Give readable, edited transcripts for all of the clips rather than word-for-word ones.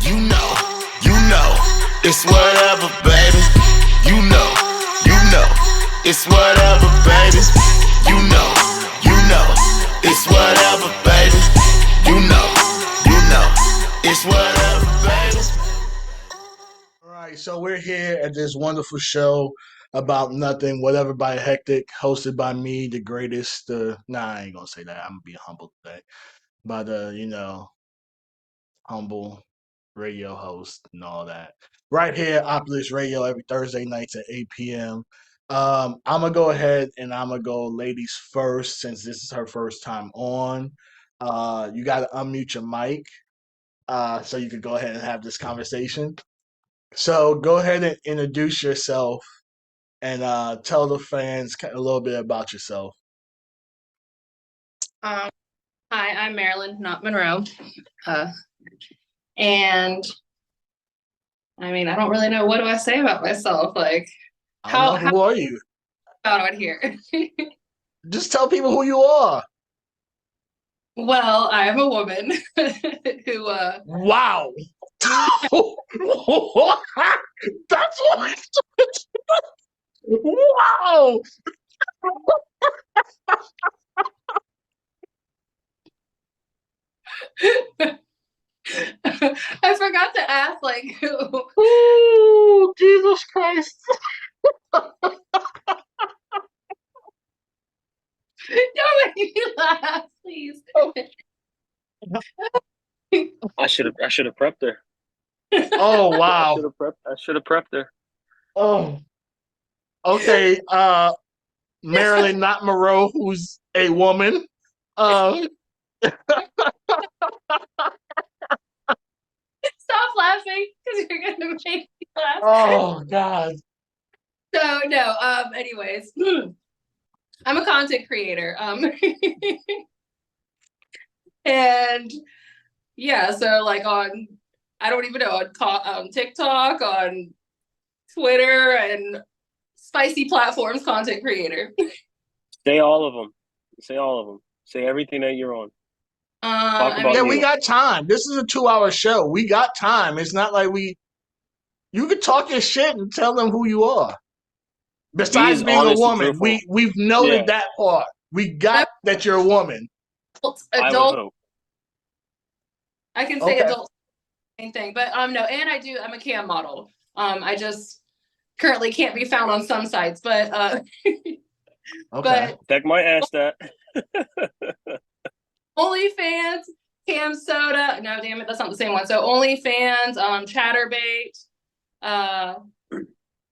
You know, it's whatever, baby. You know, it's whatever, baby. You know, it's whatever, baby. You know, it's whatever, baby. All right, so we're here at this wonderful show about nothing, whatever by Hektek, hosted by me, the greatest. I ain't gonna say that. I'm gonna be humble today, but humble radio host and all that. Right here, Opulus Radio, every Thursday nights at 8 p.m. I'm gonna go ahead and I'm gonna go ladies first since this is her first time on. You gotta unmute your mic so you can go ahead and have this conversation. So go ahead and introduce yourself and tell the fans a little bit about yourself. Hi, I'm Marlyn, not Monroe. And I mean, I don't really know, what do I say about myself? Like, Who are you? about out here? Just tell people who you are. Well, I am a woman who Wow. That's what. Wow. I forgot to ask, like, who. Ooh, Jesus Christ. Don't make me laugh, please. I should have prepped her. Oh wow. I should have prepped her. Oh. Okay, Marlyn, not Moreau, who's a woman. Stop laughing because you're gonna make me laugh. Oh God. So no, anyways, I'm a content creator. And yeah, so like on, I don't even know, on TikTok, on Twitter, and spicy platforms, content creator. Say all of them. Say all of them. Say everything that you're on. We got time. This is a 2-hour show. We got time. It's not like you could talk your shit and tell them who you are. Besides being a woman, we've noted that part. We got that you're a woman. Adult. I can say adult, same thing, but no, and I'm a cam model. I just currently can't be found on some sites, but okay. But Tech might ask that. OnlyFans, Cam Soda. No, damn it, that's not the same one. So OnlyFans, Chatterbait,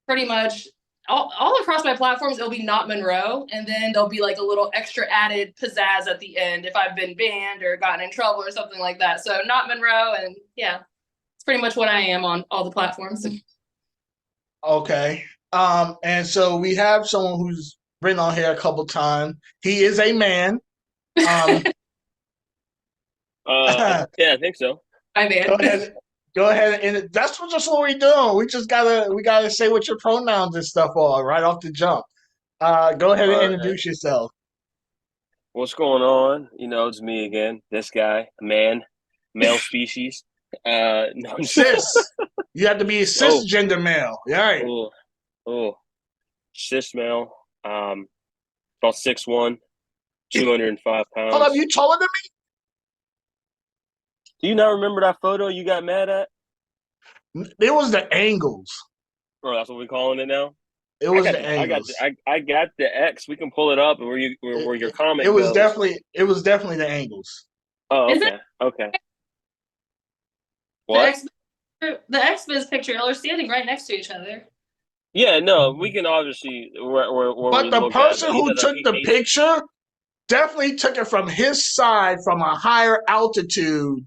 pretty much all across my platforms, it'll be not Monroe, and then there'll be like a little extra added pizzazz at the end if I've been banned or gotten in trouble or something like that. So not Monroe, and yeah, it's pretty much what I am on all the platforms. Okay. And so we have someone who's been on here a couple times. He is a man. Yeah, I think so. Hi, man. Go ahead, and that's just what we're doing. We gotta say what your pronouns and stuff are right off the jump. Go ahead and introduce yourself. What's going on? It's me again. This guy, male species. No, cis. You have to be a cisgender male. Right. Oh, cis male. About 6'1", 205 pounds. Hold up, you taller than me? Do you not remember that photo you got mad at? It was the angles. Bro, that's what we're calling it now? It was the angles. I got the X. We can pull it up where your comment It was goes. definitely the angles. Oh, okay. Okay. What? The XBiz picture, y'all are standing right next to each other. Yeah, no, we can obviously but the person who took the picture definitely took it from his side from a higher altitude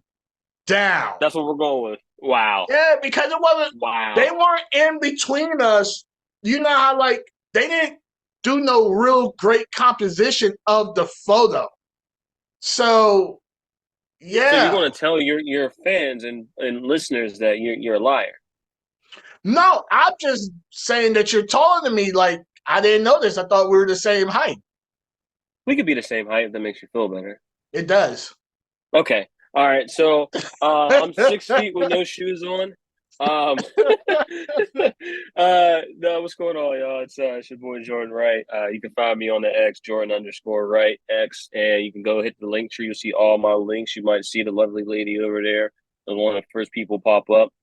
down. That's what we're going with. Wow. Yeah, because it wasn't. Wow. They weren't in between us. You know how they didn't do no real great composition of the photo. So, yeah. So you're going to tell your fans and listeners that you're a liar? No, I'm just saying that you're taller than me. Like, I didn't know this. I thought we were the same height. We could be the same height if that makes you feel better. It does. Okay. All right, so I'm 6 feet with no shoes on. Um, no, what's going on, y'all? It's your boy Jordan Wright. You can find me on the X, Jordan_Wright X, and you can go hit the link tree. You'll see all my links. You might see the lovely lady over there, the one of the first people pop up.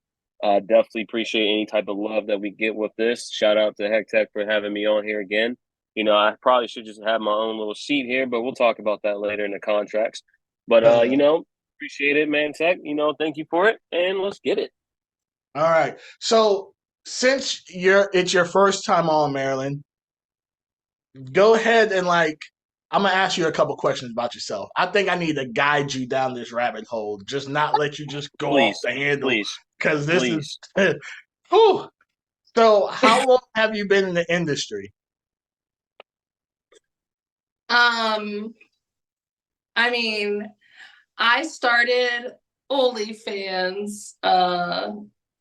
Definitely appreciate any type of love that we get with this. Shout out to Hektek for having me on here again. You know, I probably should just have my own little seat here, but we'll talk about that later in the contracts. But you know, appreciate it, man. Tech, you know, thank you for it, and let's get it. All right. So since it's your first time on, Marlyn, go ahead and I'm gonna ask you a couple questions about yourself. I think I need to guide you down this rabbit hole, just not let you just go off Please, the handle, please, because this please. is. Whew. So, how long have you been in the industry? I mean, I started OnlyFans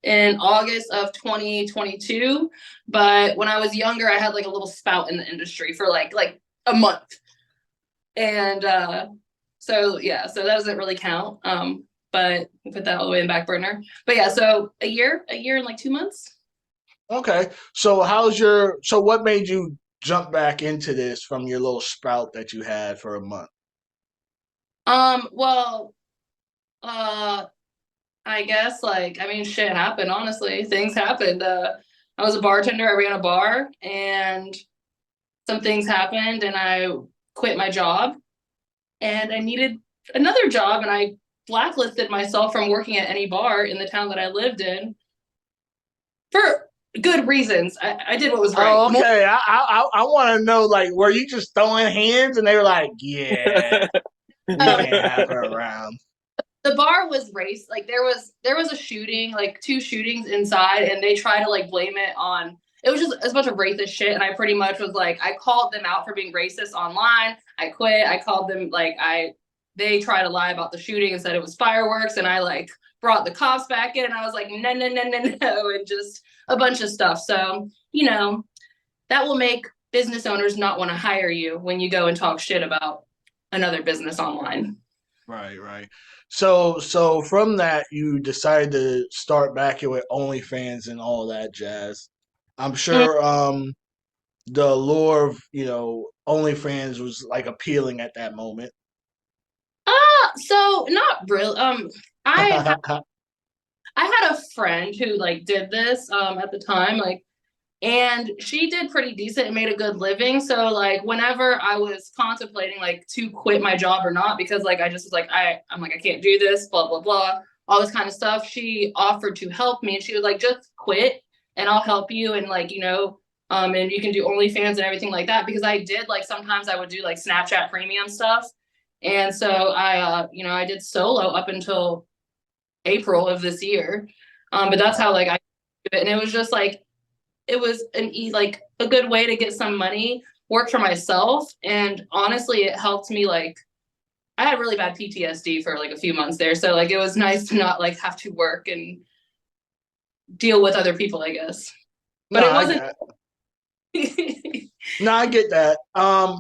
in August of 2022, but when I was younger, I had like a little spout in the industry for like a month, and so yeah, so that doesn't really count. But we put that all the way in the back burner. But yeah, so a year and like 2 months. Okay. So, what made you jump back into this from your little spout that you had for a month? Well, I guess I mean, shit happened, honestly. Things happened. I was a bartender, I ran a bar, and some things happened and I quit my job and I needed another job, and I blacklisted myself from working at any bar in the town that I lived in for good reasons. I did what was right. Oh, okay. I want to know, were you just throwing hands and they were like, yeah, we can't have her around? The bar was race. Like there was a shooting, like 2 shootings inside, and they try to like blame it on. It was just a bunch of racist shit, and I pretty much was like, I called them out for being racist online. I quit. I called them they tried to lie about the shooting and said it was fireworks, and I like brought the cops back in, and I was like, no, no, no, no, no, and just a bunch of stuff. So you know, that will make business owners not want to hire you when you go and talk shit about another business online. Right, right. So from that, you decided to start back with OnlyFans and all that jazz. I'm sure the allure of OnlyFans was appealing at that moment. So not really. I had a friend who like did this at the time, and she did pretty decent and made a good living. So like whenever I was contemplating to quit my job or not, because I just was I'm like, I can't do this, blah blah blah, all this kind of stuff, she offered to help me, and she was like, just quit and I'll help you, and and you can do OnlyFans and everything like that, because I did sometimes I would do Snapchat premium stuff, and so I did solo up until April of this year, but that's how I did it, and it was just it was a good way to get some money, work for myself, and honestly, it helped me. I had really bad PTSD for a few months there, so it was nice to not have to work and deal with other people, I guess. But No, it wasn't. No, I get that.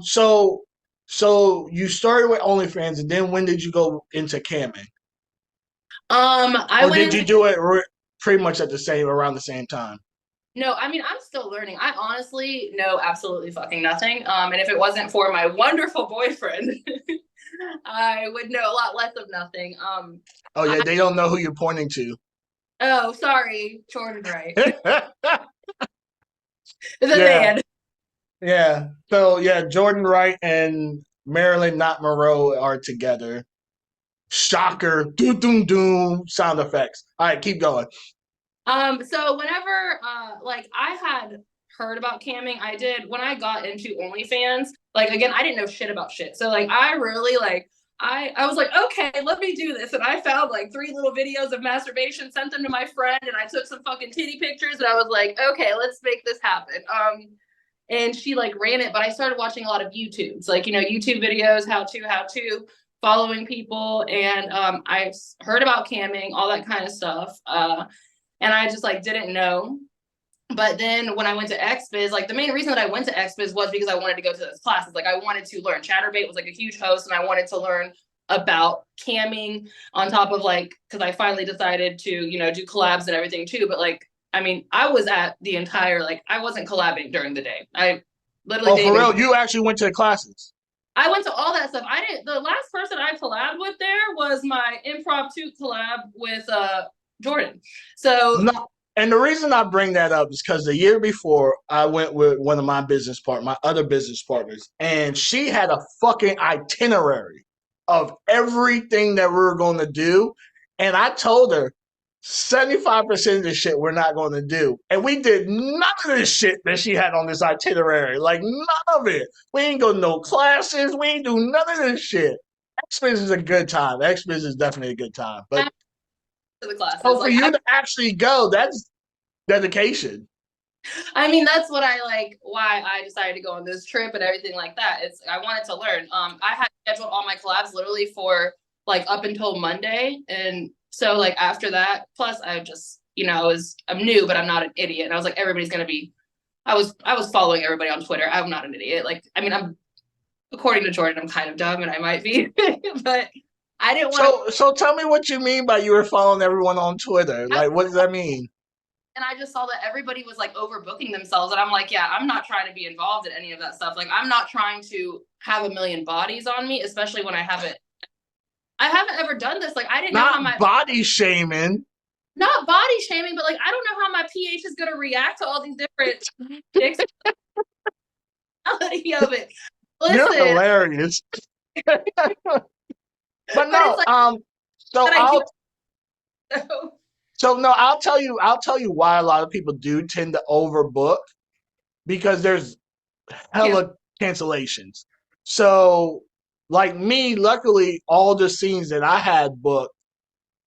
So you started with OnlyFans, and then when did you go into camming? I Or went did you into do it pretty much around the same time? No, I mean, I'm still learning. I honestly know absolutely fucking nothing. And if it wasn't for my wonderful boyfriend, I would know a lot less of nothing. Oh yeah, they don't know who you're pointing to. Oh, sorry, Jordan Wright. The Yeah. man. Yeah. So yeah, Jordan Wright and Marlyn nomonroe are together. Shocker. Doom doom doom sound effects. All right, keep going. So whenever I had heard about camming, I did when I got into OnlyFans, again, I didn't know shit about shit. So I really I was like, okay, let me do this. And I found 3 little videos of masturbation, sent them to my friend, and I took some fucking titty pictures, and I was like, okay, let's make this happen. And she ran it, but I started watching a lot of YouTubes, YouTube videos, how to, following people, and I heard about camming, all that kind of stuff. And I just didn't know. But then when I went to XBiz, the main reason that I went to XBiz was because I wanted to go to those classes. I wanted to learn. Chatterbait was a huge host, and I wanted to learn about camming on top of like, because I finally decided to, you know, do collabs and everything too. But like, I mean, I was at the entire, like, I wasn't collabing during the day. I literally Oh, for real? You actually went to the classes? I went to all that stuff. I didn't. The last person I collabed with there was my impromptu collab with Jordan. So No, and the reason I bring that up is because the year before I went with one of my other business partners, and she had a fucking itinerary of everything that we were going to do, and I told her 75% of the shit we're not going to do, and we did none of the shit that she had on this itinerary, like none of it. We ain't go to no classes, we ain't do none of this shit. X-Biz is a good time. X-Biz is definitely a good time, but to the classes, so for like, you to actually go, that's dedication. I mean, that's what I like. Why I decided to go on this trip and everything like that. It's I wanted to learn. I had scheduled all my collabs literally for like up until Monday, and so like after that, plus I just, you know, I'm new, but I'm not an idiot, and I was like, everybody's gonna be. I was following everybody on Twitter. I'm not an idiot. Like, I mean, I'm according to Jordan, I'm kind of dumb, and I might be, but I didn't want. So tell me what you mean by you were following everyone on Twitter. Like, what does that mean? And I just saw that everybody was like overbooking themselves. And I'm like, yeah, I'm not trying to be involved in any of that stuff. Like, I'm not trying to have a million bodies on me, especially when I haven't ever done this. Like, I didn't know how Not body shaming. not body shaming, but like, I don't know how my pH is going to react to all these different dicks. Of it. Listen, You're hilarious. But no, like, I'll tell you why a lot of people do tend to overbook, because there's hella cancellations. So like me, luckily all the scenes that I had booked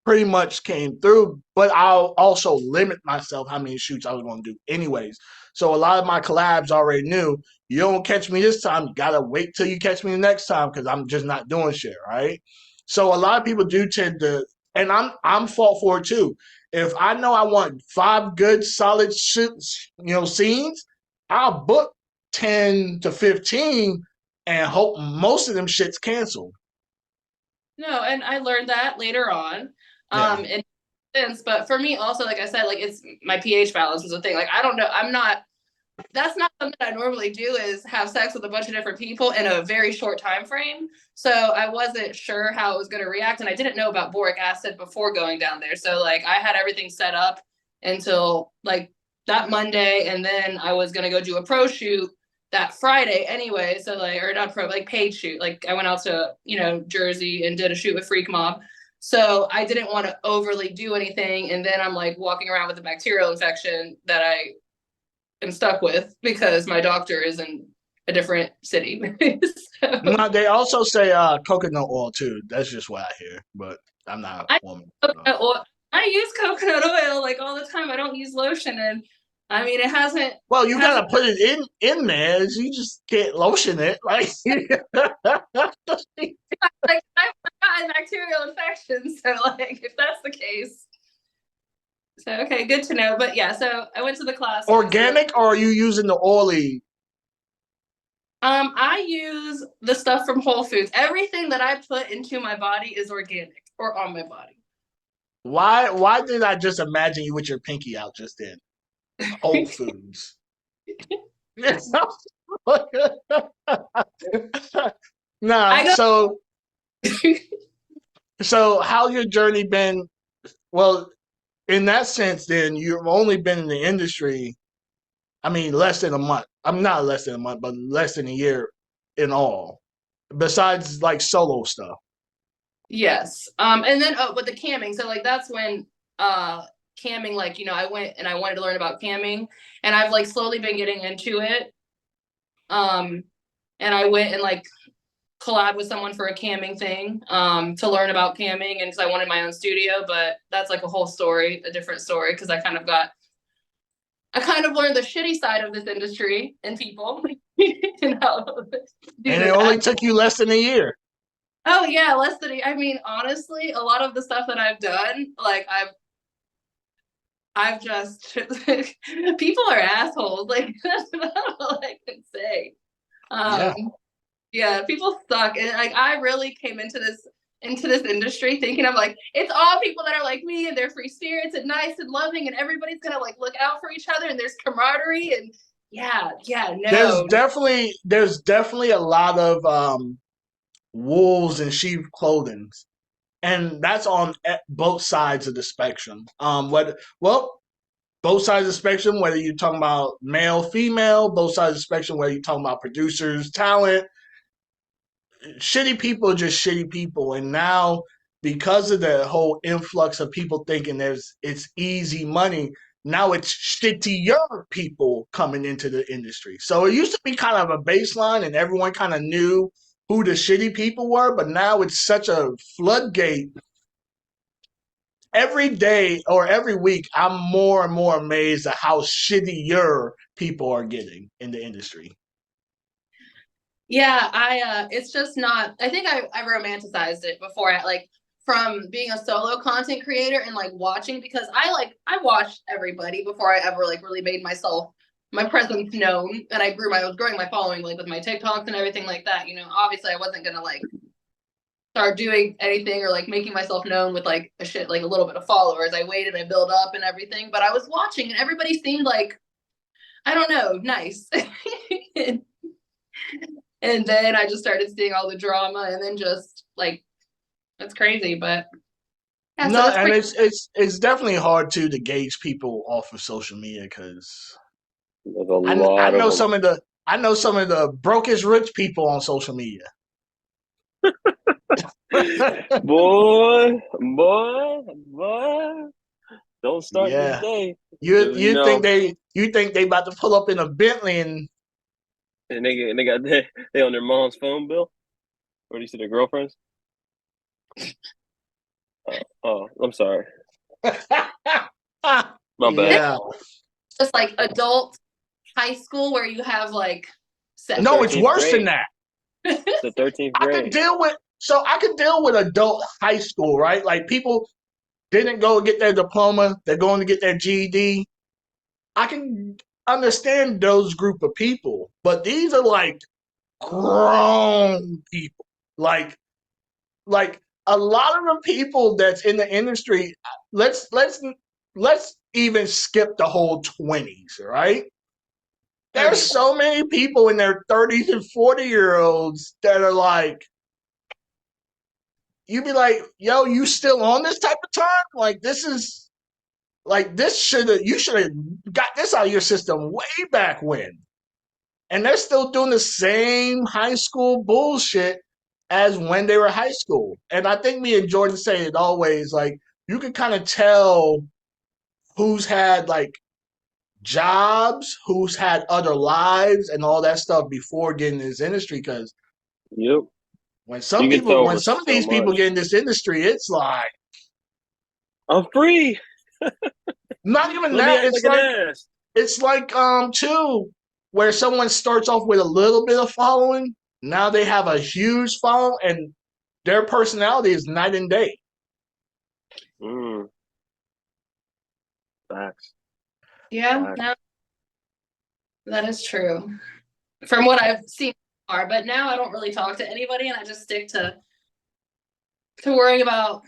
pretty much came through, but I'll also limit myself how many shoots I was going to do anyways. So a lot of my collabs already knew, you don't catch me this time, you gotta wait till you catch me the next time, because I'm just not doing shit, right? So a lot of people do tend to, and I'm fault for it too. If I know I want 5 good solid shoots, scenes, I'll book 10 to 15 and hope most of them shits canceled. No, and I learned that later on. In sense, but for me also, like I said, like it's my pH balance was a thing. Like, I don't know, that's not something I normally do, is have sex with a bunch of different people in a very short time frame. So I wasn't sure how it was going to react, and I didn't know about boric acid before going down there. So like I had everything set up until like that Monday, and then I was going to go do a pro shoot that Friday anyway. So like, or not pro, like paid shoot. Like I went out to, Jersey and did a shoot with Freak Mob. So I didn't want to overly do anything. And then I'm like walking around with a bacterial infection that I am stuck with because my doctor is in a different city. So, no, they also say coconut oil too. That's just what I hear, but I'm not a woman. I use coconut oil like all the time. I don't use lotion, and I mean, it hasn't. Well, you gotta put it in there. You just can't lotion it, like. Like, I've gotten bacterial infections, so like if that's the case. So okay, good to know. But yeah, so I went to the class. Organic, or are you using the oily? I use the stuff from Whole Foods. Everything that I put into my body is organic or on my body. Why did I just imagine you with your pinky out just then? Whole Foods. So how's your journey been? Well, in that sense, then you've only been in the industry, I mean, less than a month. I'm not less than a month, but less than a year in all, besides like solo stuff. Yes. And then but the camming. So like that's when camming, like, I went and I wanted to learn about camming, and I've like slowly been getting into it. And I went and like collab with someone for a camming thing to learn about camming, and because I wanted my own studio, but that's like a whole story, a different story, because I kind of learned the shitty side of this industry and people. And it only took you less than a year. Oh yeah, less than I mean, honestly, a lot of the stuff that I've done, like I've just people are assholes. Like that's about all I can say. Yeah, people suck. And like I really came into this into this industry thinking I'm like, it's all people that are like me and they're free spirits and nice and loving and everybody's gonna like look out for each other and there's camaraderie and no. There's definitely a lot of wolves in sheep clothing, and that's on both sides of the spectrum. Both sides of the spectrum, whether you're talking about male, female, both sides of the spectrum, whether you're talking about producers, talent, shitty people are just shitty people. And now, because of the whole influx of people thinking it's easy money, now it's shittier people coming into the industry. So it used to be kind of a baseline and everyone kind of knew who the shitty people were, but now it's such a floodgate. Every day or every week, I'm more and more amazed at how shittier people are getting in the industry. Yeah, it's just not, I think I romanticized it before, like from being a solo content creator and like watching, because I watched everybody before I ever like really made my presence known, and I was growing my following like with my TikToks and everything like that. Obviously I wasn't gonna like start doing anything or like making myself known with like a little bit of followers. I waited, I built up and everything, but I was watching and everybody seemed like, I don't know, nice. And then I just started seeing all the drama, and then just like, it's crazy, but yeah. No, and it's definitely hard to gauge people off of social media because I know some of the brokest rich people on social media. boy, don't start this day. You think they about to pull up in a Bentley and they on their mom's phone bill, or do you see their girlfriends? Oh, I'm sorry. My bad. Just like adult high school where you have like no, it's worse than that. The 13th grade. I could deal with adult high school, right? Like people didn't go get their diploma, they're going to get their GED. I can understand those group of people, but these are like grown people. Like a lot of the people that's in the industry, let's even skip the whole 20s, right? There's so many people in their 30s and 40-year-olds that are like, you'd be like, yo, you still on this type of time? Like you should have got this out of your system way back when. And they're still doing the same high school bullshit as when they were high school. And I think me and Jordan say it always, like, you can kind of tell who's had like jobs, who's had other lives and all that stuff before getting in this industry. Because when some of these people get in this industry, it's like, I'm free. Not even that. It's like too, where someone starts off with a little bit of following, now they have a huge following, and their personality is night and day. Facts. Yeah, no, that is true. From what I've seen so far, but now I don't really talk to anybody, and I just stick to worrying about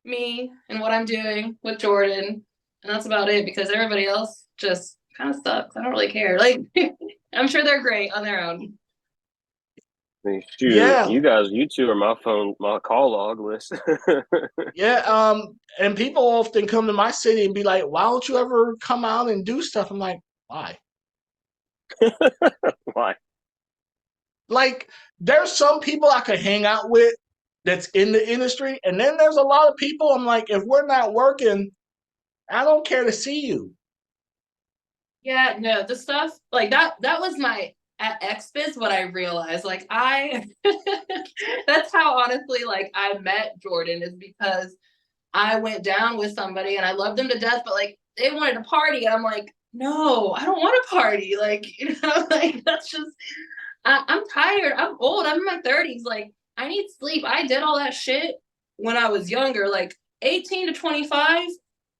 me and what I'm doing with Jordan, and that's about it, because everybody else just kind of sucks. I don't really care. Like, I'm sure they're great on their own. I mean, shoot, you two are my call log list. And people often come to my city and be like, why don't you ever come out and do stuff? I'm like, why? Why? Like, there's some people I could hang out with that's in the industry, and then there's a lot of people I'm like, if we're not working, I don't care to see you. Yeah, no, the stuff like that was my at XBiz what I realized. Like that's how honestly like I met Jordan, is because I went down with somebody and I loved them to death, but like they wanted to party and I'm like, no, I don't want to party. Like, like that's just I'm tired. I'm old. I'm in my 30s. Like, I need sleep. I did all that shit when I was younger, like 18 to 25.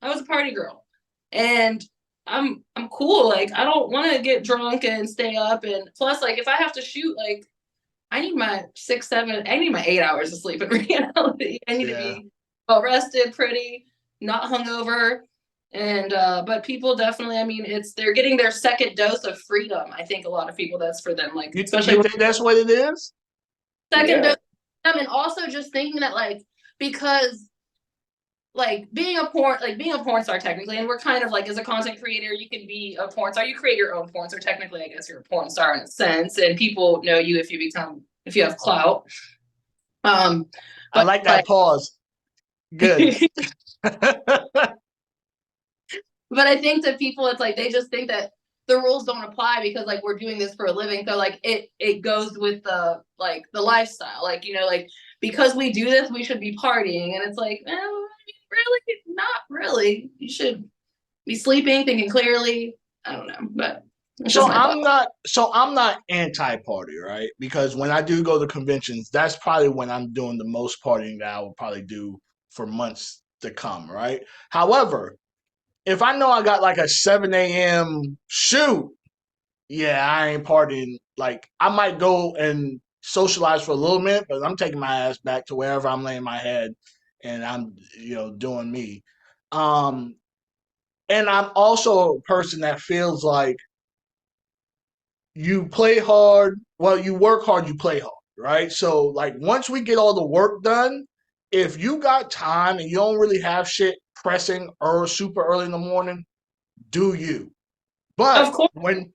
I was a party girl. And I'm cool. Like, I don't want to get drunk and stay up. And plus, like, if I have to shoot, like, I need my 6, 7, I need my 8 hours of sleep in reality. I need to Yeah. be well rested, pretty, not hungover. And but people definitely, I mean, they're getting their second dose of freedom. I think a lot of people, that's for them, like You especially think that's what it is? second Yeah. dose of freedom, and also just thinking that like because like being a porn star technically, and we're kind of like, as a content creator, you can be a porn star, you create your own porn star, technically I guess you're a porn star in a sense, and people know you if you have clout. I But like that like pause. Good. but I think that people, it's like they just think that the rules don't apply because like we're doing this for a living, so like it goes with the like the lifestyle, like, you know, like because we do this we should be partying, and it's like, really not really. You should be sleeping, thinking clearly. I don't know, but it's just So my thought. I'm not anti-party, right? Because when I do go to conventions, that's probably when I'm doing the most partying that I will probably do for months to come, right? However, if I know I got like a 7 a.m. shoot, yeah, I ain't partying. Like I might go and socialize for a little minute, but I'm taking my ass back to wherever I'm laying my head and I'm, doing me. Um, and I'm also a person that feels like you play hard. Well, you work hard, you play hard, right? So, like, once we get all the work done, if you got time and you don't really have shit pressing or super early in the morning, do you. Of But course. when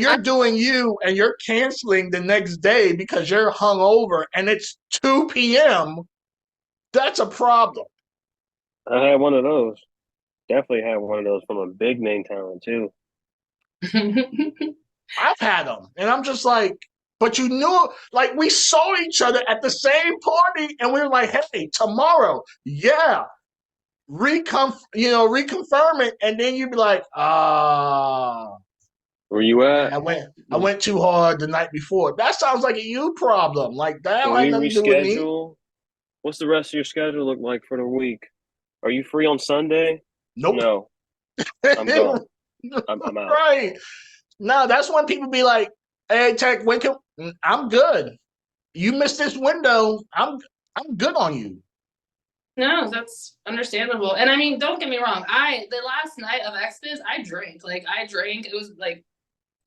you're doing you and you're canceling the next day because you're hungover and it's 2 p.m., that's a problem. I had one of those. Definitely had one of those from a big name talent too. I've had them, and I'm just like, but you knew, like, we saw each other at the same party, and we were like, hey, tomorrow, yeah, reconfirm it, and then you'd be like, Where you yeah, at? I went too hard the night before. That sounds like a you problem. Like that Can don't we have nothing to do with me. reschedule? What's the rest of your schedule look like for the week? Are you free on Sunday? Nope. No, I'm gone. I'm out. Right. No, that's when people be like, hey, Tech, I'm good. You missed this window. I'm good on you. No, that's understandable. And I mean, don't get me wrong. The last night of XBiz, I drank. Like I drank. It was like,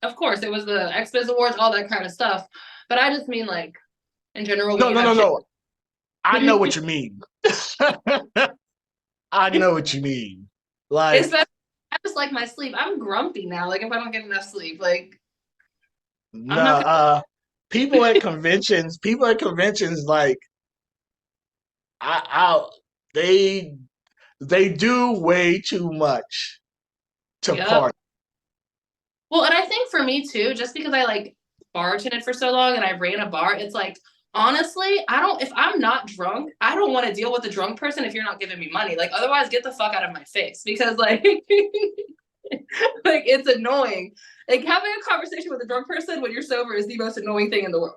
of course, it was the XBiz Awards, all that kind of stuff. But I just mean like in general when No, you no, have no, shit. no. I know what you mean. I know what you mean. Like, Especially, I just like my sleep. I'm grumpy now. Like if I don't get enough sleep, like I'm not gonna. people at conventions, like, I they they do way too much to Yep. party. Well, and I think for me too, just because I like bartended for so long and I ran a bar, it's like honestly, if I'm not drunk, I don't want to deal with a drunk person if you're not giving me money. Like otherwise get the fuck out of my face because like like it's annoying. Like having a conversation with a drunk person when you're sober is the most annoying thing in the world.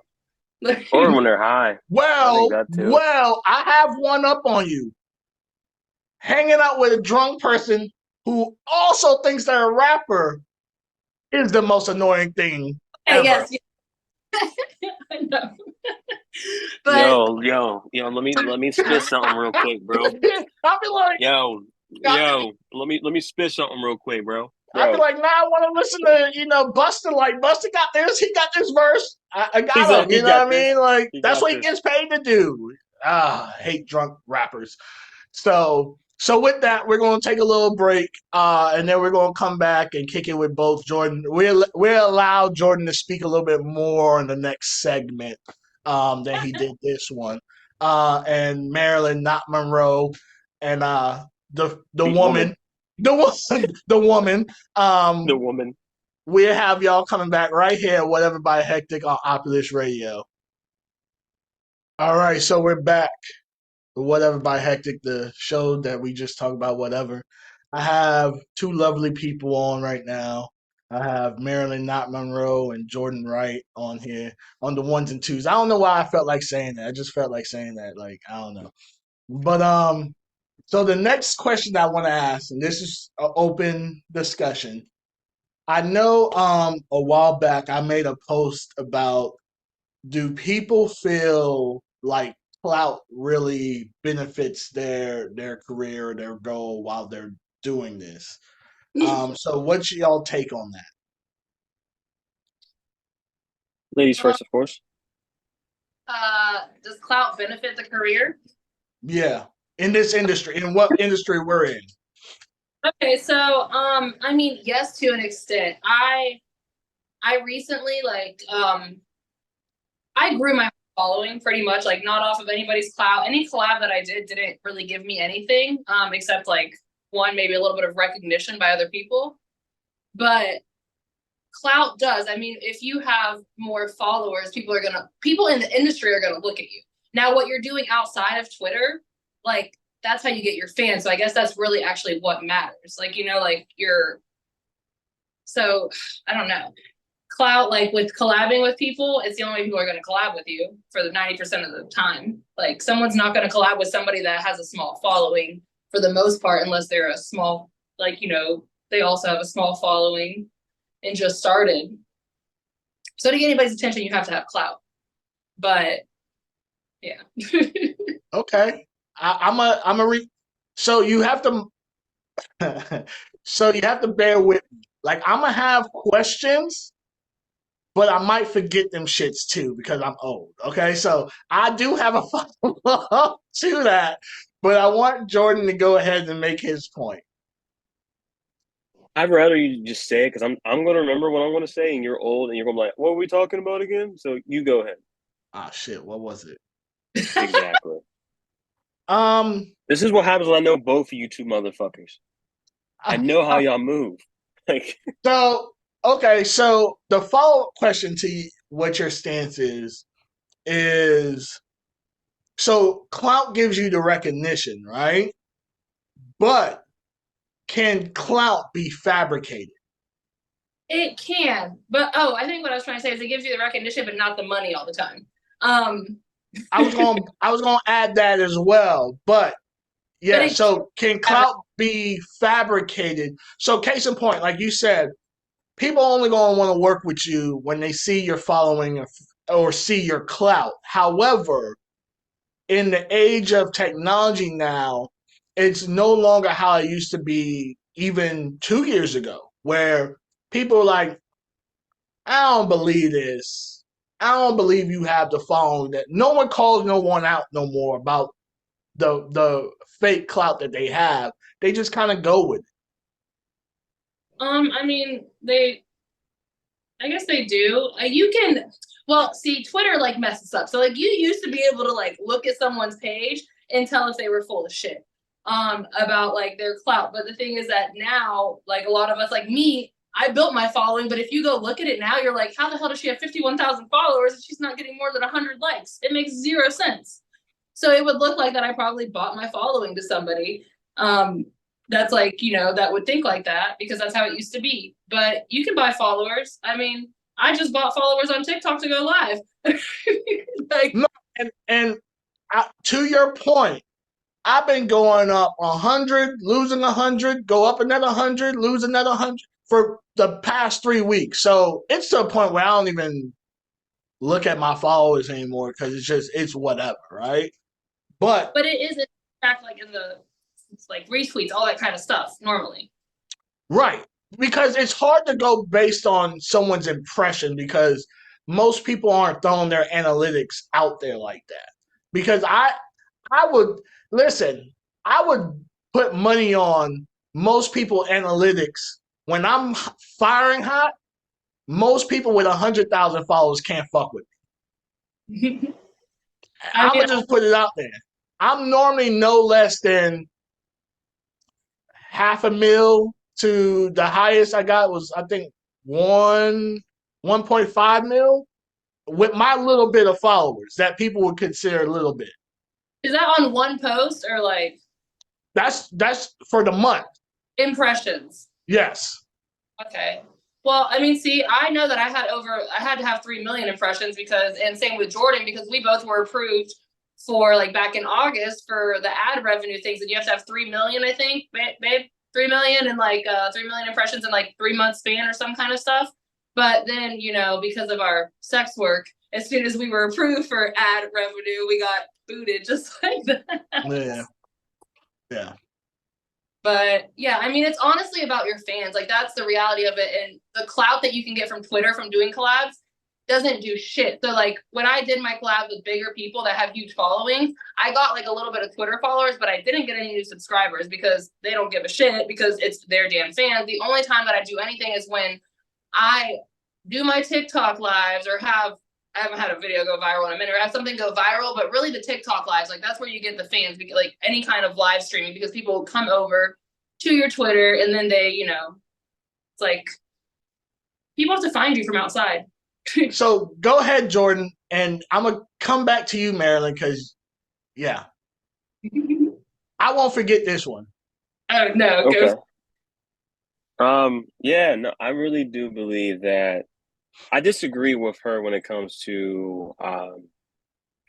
Like, Or when they're high. I think that too. I have one up on you. Hanging out with a drunk person who also thinks they're a rapper is the most annoying thing ever. yes, I know. But Let me spit something real quick, bro. I'll be like, Let me spit something real quick, bro. I'd be like, nah, I want to listen to Buster. Like, Buster got this. He got this verse. I got him. You know what I mean? Like, that's what he gets paid to do. I hate drunk rappers. So with that, we're going to take a little break, and then we're going to come back and kick it with both Jordan. We'll allow Jordan to speak a little bit more in the next segment than he did this one. And Marlyn, not Monroe, and the woman. The woman. The woman. We'll have y'all coming back right here, whatever by Hektek on Opulus Radio. All right, so we're back. Whatever by Hektek, the show that we just talked about, whatever. I have two lovely people on right now. I have Marlyn, not Monroe, and Jordan Wright on here on the ones and twos. I don't know why I felt like saying that. I just felt like saying that. Like, I don't know. But so the next question I want to ask, and this is an open discussion. I know a while back I made a post about do people feel like clout really benefits their career or their goal while they're doing this? So what's y'all take on that? Ladies Um, first, of course. does clout benefit the career? Yeah, in this industry, in what industry we're in. Okay, so I mean, yes, to an extent. I recently I grew my following pretty much, like not off of anybody's clout. Any collab that I did didn't really give me anything, except like one, maybe a little bit of recognition by other people. But clout does. I mean, if you have more followers, people in the industry are gonna look at you. Now, what you're doing outside of Twitter, like that's how you get your fans. So I guess that's really actually what matters. Like, like so I don't know. Clout, like with collabing with people, it's the only way people are going to collab with you for the 90% of the time. Like someone's not going to collab with somebody that has a small following for the most part, unless they're a small, they also have a small following and just started. So to get anybody's attention, you have to have clout. But yeah. Okay, so you have to so you have to bear with me. Like I'm gonna have questions, but I might forget them shits too because I'm old. Okay, so I do have a follow-up to that, but I want Jordan to go ahead and make his point. I'd rather you just say it because I'm gonna remember what I'm gonna say, and you're old, and you're gonna be like, "What were we talking about again?" So you go ahead. Ah, shit. What was it? Exactly. Um. This is what happens when I know both of you two motherfuckers. I know how y'all move. Like, So okay. So the follow-up question to what your stance is so clout gives you the recognition, right? But can clout be fabricated? It can. But I think what I was trying to say is it gives you the recognition, but not the money all the time. I was gonna add that as well, but yeah. But So can clout be fabricated? So case in point, like you said, people only gonna want to work with you when they see your following or see your clout. However, in the age of technology now, it's no longer how it used to be even 2 years ago, where people are like, I don't believe this. I don't believe you have the following that no one calls no one out no more about the fake clout that they have. They just kind of go with it. I mean, I guess they do. See, Twitter like messes up. So like you used to be able to like look at someone's page and tell if they were full of shit about like their clout. But the thing is that now, like a lot of us, like me, I built my following, but if you go look at it now, you're like, how the hell does she have 51,000 followers and she's not getting more than 100 likes? It makes zero sense. So it would look like that I probably bought my following to somebody. That's like, that would think like that because that's how it used to be. But you can buy followers. I mean, I just bought followers on TikTok to go live. Like, No, and to your point, I've been going up 100, losing 100, go up another 100, lose another 100 for the past 3 weeks. So it's to a point where I don't even look at my followers anymore because it's whatever, right? But it is in fact like it's like retweets, all that kind of stuff normally. right, because it's hard to go based on someone's impression because most people aren't throwing their analytics out there like that. Because I would listen, I would put money on most people analytics when I'm firing hot. Most people with 100,000 followers can't fuck with me. I'm gonna just put it out there. I'm normally no less than half a mil to the highest I got was I think 1.5 mil with my little bit of followers that people would consider a little bit. Is that on one post or like that's for the month. Impressions? Yes. Okay. Well, I mean, see, I know that I had to have 3 million impressions and same with Jordan, because we both were approved for like back in August for the ad revenue things, and you have to have 3 million, I think, babe, 3 million and like 3 million impressions in like 3 months span or some kind of stuff. But then, because of our sex work, as soon as we were approved for ad revenue, we got booted just like that. Yeah. But yeah, I mean, it's honestly about your fans. Like, that's the reality of it. And the clout that you can get from Twitter from doing collabs doesn't do shit. So like when I did my collabs with bigger people that have huge followings, I got like a little bit of Twitter followers, but I didn't get any new subscribers because they don't give a shit because it's their damn fans. The only time that I do anything is when I do my TikTok lives or I haven't had a video go viral in a minute or have something go viral, but really the TikTok lives, like that's where you get the fans, because like any kind of live streaming, because people come over to your Twitter and then they, you know, it's like people have to find you from outside. So go ahead, Jordan, and I'm gonna come back to you, Marlyn, because yeah, I won't forget this one. Oh no, Okay. go. Yeah, no, I really do believe that I disagree with her when it comes to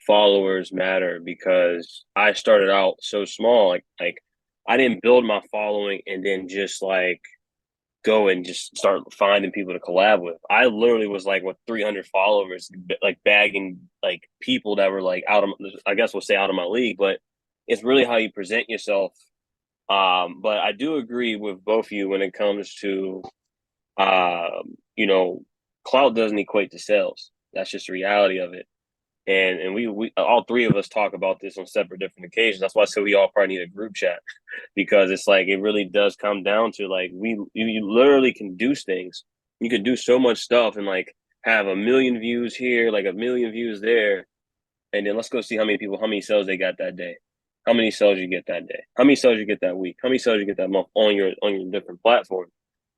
followers matter, because I started out so small. Like I didn't build my following and then just like go and just start finding people to collab with. I literally was like with 300 followers, like bagging like people that were like out of, I guess we'll say out of my league, but it's really how you present yourself. But I do agree with both of you when it comes to, you know, clout doesn't equate to sales. That's just the reality of it. And we all three of us talk about this on separate different occasions. That's why I say we all probably need a group chat, because it's like it really does come down to like you literally can do things. You can do so much stuff and like have 1 million views here, like 1 million views there, and then let's go see how many sales they got that day, how many sales you get that day, how many sales you get that week, how many sales you get that month on your different platforms.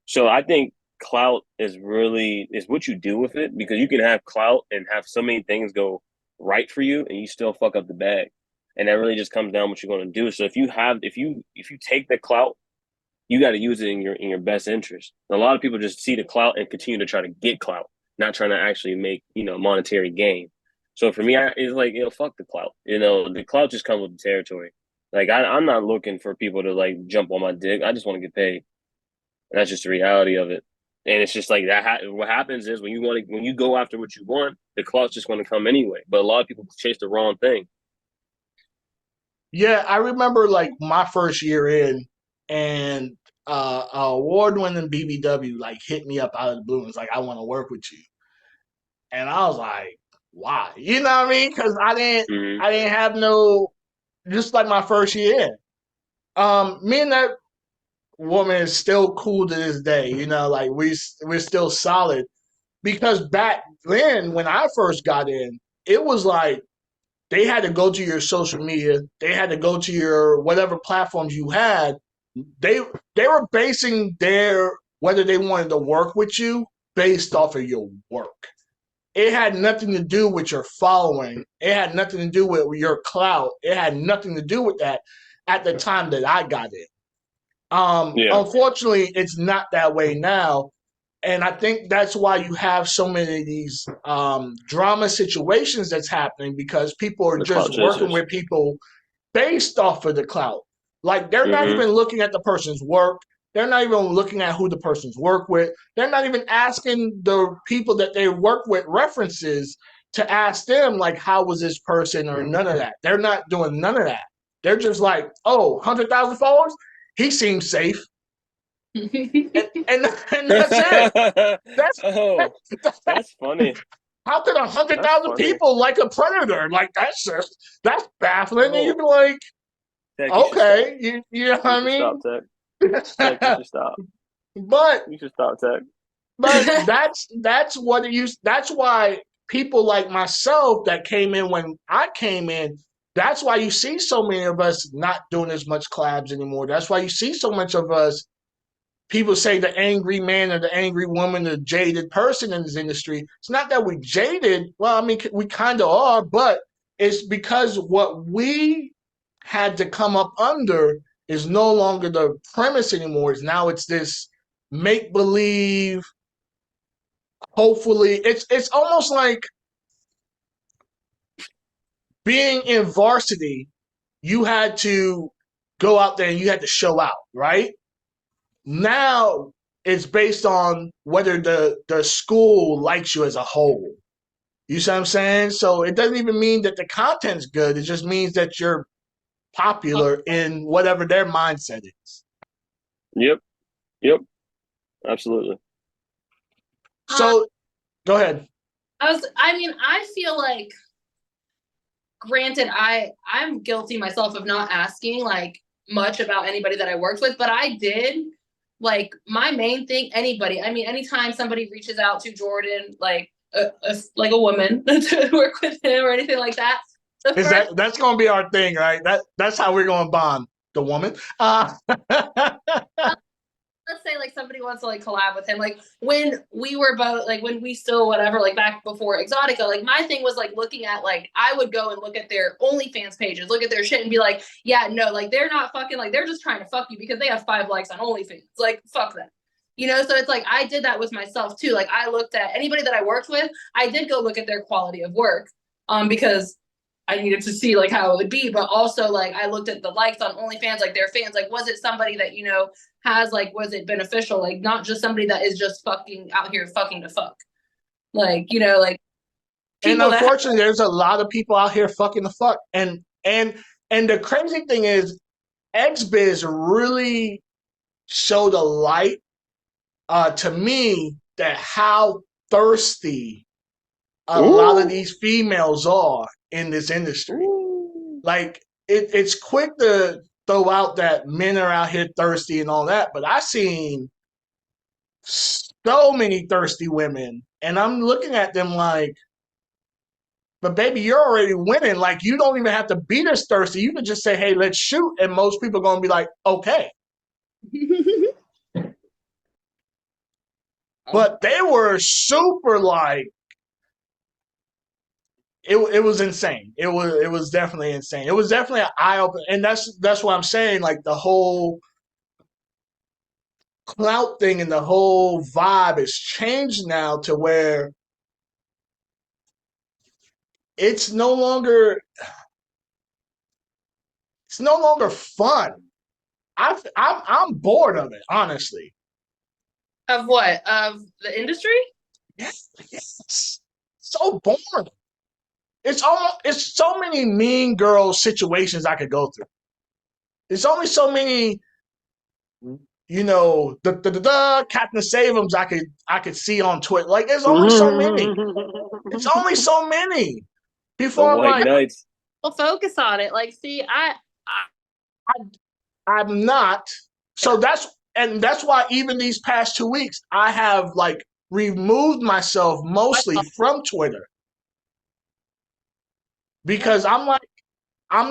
So I think clout is what you do with it, because you can have clout and have so many things go right for you and you still fuck up the bag, and that really just comes down what you're going to do. So if you take the clout, you got to use it in your best interest. A lot of people just see the clout and continue to try to get clout, not trying to actually make, you know, monetary gain. So for me, it's like, you know, fuck the clout. You know, the clout just comes with the territory. Like I'm not looking for people to like jump on my dick. I just want to get paid. And that's just the reality of it. And it's just like that. What happens is when you go after what you want, the clout's just going to come anyway. But a lot of people chase the wrong thing. Yeah, I remember like my first year in, and a award-winning BBW like hit me up out of the blue and was like, "I want to work with you," and I was like, "Why?" You know what I mean? Because I didn't have no, just like my first year in. Me and that woman is still cool to this day. You know, like we're still solid, because back then when I first got in, it was like they had to go to your social media, they had to go to your whatever platforms you had. They were basing their whether they wanted to work with you based off of your work. It had nothing to do with your following. It had nothing to do with your clout. It had nothing to do with that at the time that I got in. Unfortunately, it's not that way now. And I think that's why you have so many of these drama situations that's happening, because people are just working with people based off of the clout. Like they're not even looking at the person's work. They're not even looking at who the person's work with. They're not even asking the people that they work with references to ask them like, how was this person, or none of that. They're not doing none of that. They're just like, oh, 100,000 followers? He seems safe. and that's it. That's funny. How could 100,000 people like a predator? Like that's baffling. And you'd be like, Tech, okay, you know what I mean? Stop, Tech. Tech, you should stop. But you should stop, Tech. But that's what it used. That's why people like myself that came in when I came in. That's why you see so many of us not doing as much collabs anymore. That's why you see so much of us. People say the angry man or the angry woman, the jaded person in this industry. It's not that we jaded. Well, I mean, we kind of are, but it's because what we had to come up under is no longer the premise anymore. It's this make believe. Hopefully, it's almost like being in varsity. You had to go out there and you had to show out, right? Now it's based on whether the school likes you as a whole. You see what I'm saying? So it doesn't even mean that the content's good. It just means that you're popular in whatever their mindset is. Yep. Yep. Absolutely. So go ahead. I feel like, granted, I'm guilty myself of not asking like much about anybody that I worked with, but I did. Like, my main thing, anybody, I mean, anytime somebody reaches out to Jordan, like like a woman to work with him or anything like that, That's gonna be our thing, right? That's how we're gonna bond the woman. Let's say like somebody wants to like collab with him, like when we were both like when we still whatever, like back before Exotica, like my thing was like looking at, like I would go and look at their OnlyFans pages, look at their shit and be like, yeah, no, like they're not fucking, like they're just trying to fuck you because they have 5 likes on OnlyFans, like fuck them. So it's like I did that with myself too. Like I looked at anybody that I worked with, I did go look at their quality of work, because I needed to see like how it would be, but also like I looked at the likes on OnlyFans, like their fans, like was it somebody that has, like, was it beneficial, like not just somebody that is just fucking out here fucking to fuck, like like and people that unfortunately, there's a lot of people out here fucking the fuck, and the crazy thing is, XBiz really showed a light to me that how thirsty a lot of these females are in this industry. Ooh. Like it's quick to throw out that men are out here thirsty and all that, but I've seen so many thirsty women, and I'm looking at them like, but baby, you're already winning. Like you don't even have to be this thirsty. You can just say, "Hey, let's shoot," and most people are gonna be like, "Okay." But they were super like, it was insane. It was definitely insane. It was definitely an eye opener, and that's what I'm saying. Like the whole clout thing and the whole vibe has changed now to where it's no longer fun. I'm bored of it, honestly. of what, of the industry. Yes. So boring. It's so many mean girl situations I could go through. It's only so many, Captain Save'ems I could see on Twitter. Like there's only so many. It's only so many. The Before I'm White like, Knights. Well, focus on it. Like, see, I'm not. So that's why even these past 2 weeks I have like removed myself mostly from Twitter because I'm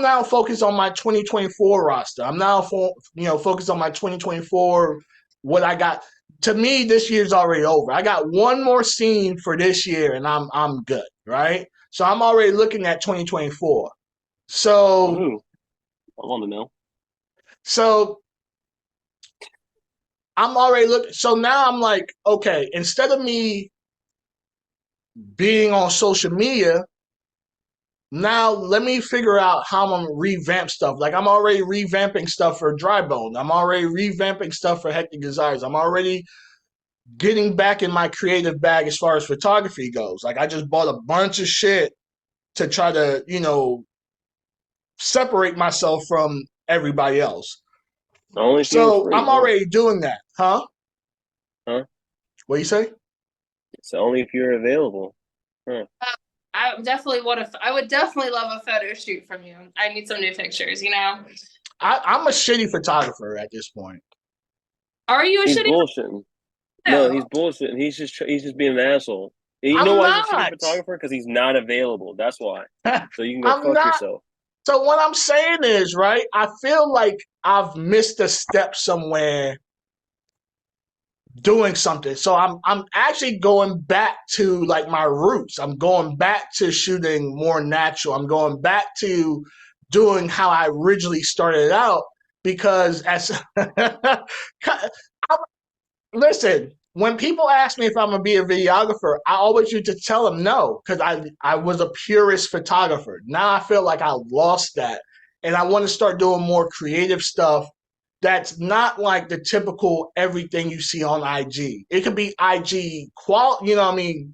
now focused on my 2024 roster. I'm now focused on my 2024 what I got. To me, this year's already over. I got one more scene for this year and I'm good, right? So I'm already looking at 2024. So Ooh, I want to know. So I'm already looking. So now I'm like, okay, instead of me being on social media, now let me figure out how I'm gonna revamp stuff. Like I'm already revamping stuff for Drybone. I'm already revamping stuff for Hektek Desires. I'm already getting back in my creative bag as far as photography goes. Like I just bought a bunch of shit to try to, separate myself from everybody else. Only if you're So free, I'm already doing that. Huh? Huh? What you say? It's only if you're available. Huh. I would definitely love a photo shoot from you. I need some new pictures. I'm a shitty photographer at this point. Are you a He's shitty? bullshitting. No, he's bullshitting. He's just being an asshole. You I'm know why he's a shitty not. photographer? Because he's not available. That's why. So you can go I'm fuck not. yourself. So what I'm saying is, right, I feel like I've missed a step somewhere doing something. So I'm actually going back to like my roots. I'm going back to shooting more natural. I'm going back to doing how I originally started out because listen, when people ask me if I'm gonna be a videographer, I always used to tell them no because I was a purist photographer. Now I feel like I lost that, and I want to start doing more creative stuff. That's not like the typical everything you see on IG. It could be IG quality,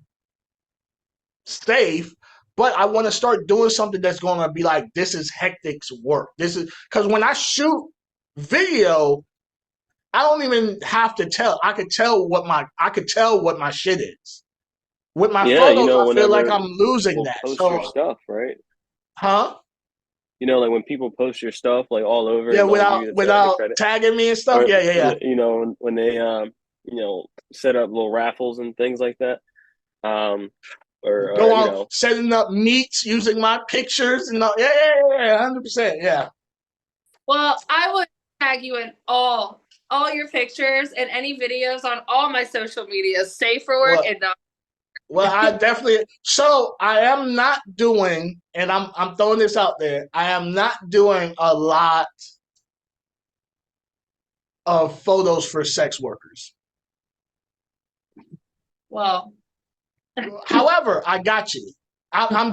safe, but I want to start doing something that's going to be like, this is Hektek's work. This is because when I shoot video, I don't even have to tell. I could tell what my shit is. With my Yeah, photos, I feel like whenever I'm losing people that. post your So, stuff, right? huh? Like when people post your stuff like all over Yeah, and they'll give you the without credit, tagging me and stuff. or Yeah, yeah, yeah. when they set up little raffles and things like that, um, Go or on setting up meets using my pictures and all. Yeah, yeah, yeah, 100%. Yeah. Well, I would tag you in all your pictures and any videos on all my social media, safe for work Well, and not. well, I definitely. So I am not doing, and I'm throwing this out there. I am not doing a lot of photos for sex workers. Well, However, I got you. I'm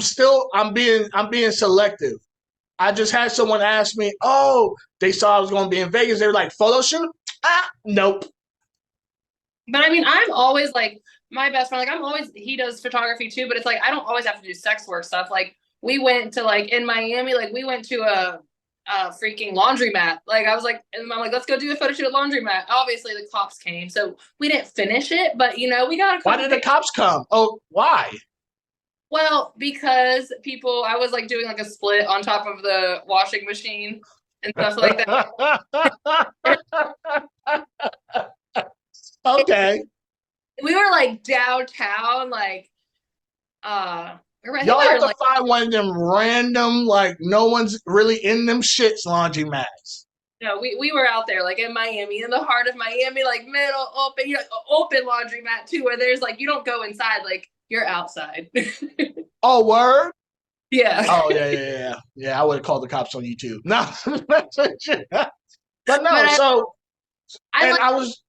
being selective. I just had someone ask me, oh, they saw I was going to be in Vegas. They were like, photo shoot? Nope. but I mean, I'm always like my best friend. Like he does photography too, but it's like I don't always have to do sex work stuff. Like we went to like in Miami, like we went to a freaking laundromat. Like I was like, and I'm like, let's go do a photo shoot at laundromat. Obviously, the cops came, so we didn't finish it, but we got a couple. Why did the cops come? Oh, why? Well, because I was like doing like a split on top of the washing machine and stuff like that. Okay. We were like downtown, like Y'all have to find one of them random, like no one's really in them shits laundromats. No, we were out there like in Miami, in the heart of Miami, like middle open, open laundromat too, where there's like you don't go inside, like you're outside. Oh, word? Yeah. Oh, yeah. Yeah, I would have called the cops on you too. No. But no, I was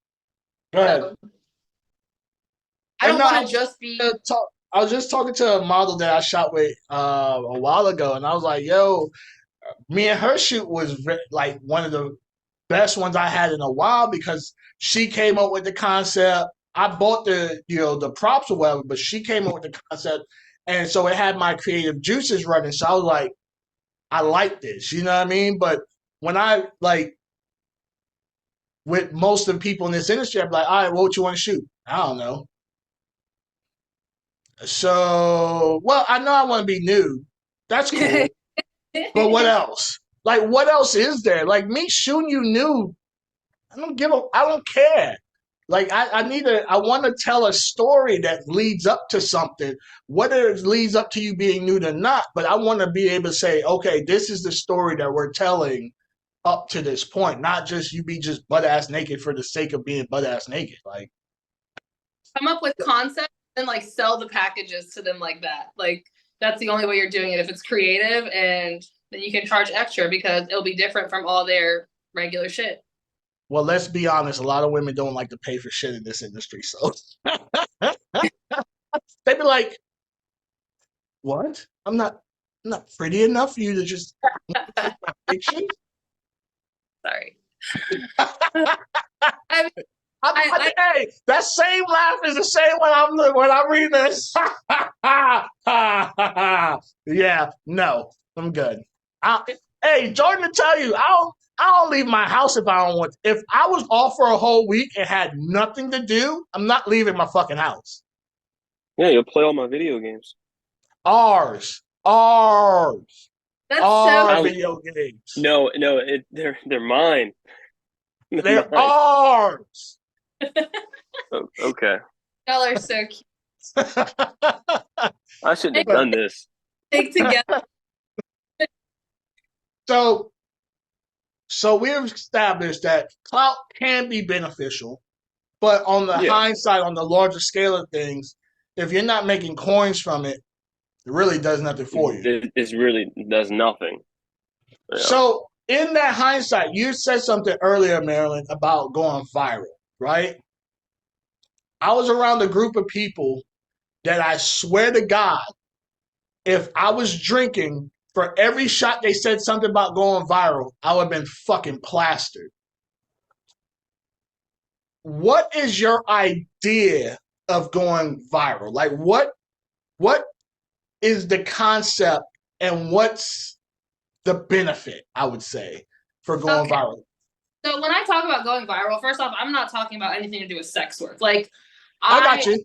go ahead. I don't want to just be. I was just talking to a model that I shot with a while ago, and I was like, "Yo, me and her shoot was like one of the best ones I had in a while because she came up with the concept. I bought the props or whatever, but she came up with the concept, and so it had my creative juices running. So I was like, I like this, you know what I mean? But when I like with most of the people in this industry, I'm like, all right, what you want to shoot? I don't know. So, well, I know I want to be nude. That's cool. But what else? Like, what else is there? Like me shooting you nude, I don't care. Like I want to tell a story that leads up to something, whether it leads up to you being nude or not. But I want to be able to say, okay, this is the story that we're telling up to this point, not just you be just butt ass naked for the sake of being butt ass naked. Like, come up with concepts and like sell the packages to them like that. Like that's the only way you're doing it if it's creative, and then you can charge extra because it'll be different from all their regular shit. well, let's be honest, a lot of women don't like to pay for shit in this industry, so they be like, "What? I'm not pretty enough for you to just take my pictures." Sorry. Hey, that same laugh is the same when I'm reading this. Yeah, no, I'm good. Hey, Jordan, to tell you, I don't leave my house if I don't want. If I was off for a whole week and had nothing to do, I'm not leaving my fucking house. Yeah, you'll play all my video games. Ours. That's our video games. No, they're mine. They're ours. Oh, okay. Y'all are so cute. I shouldn't have done this. Take together. So we've established that clout can be beneficial, but on the hindsight, on the larger scale of things, if you're not making coins from it, it really does nothing for you. It really does nothing. Yeah. So in that hindsight, you said something earlier, Marlyn, about going viral, right? I was around a group of people that I swear to God, if I was drinking, for every shot they said something about going viral, I would have been fucking plastered. What is your idea of going viral? Like what is the concept and what's the benefit, I would say, for going viral? So when I talk about going viral, first off, I'm not talking about anything to do with sex work. Like I got you.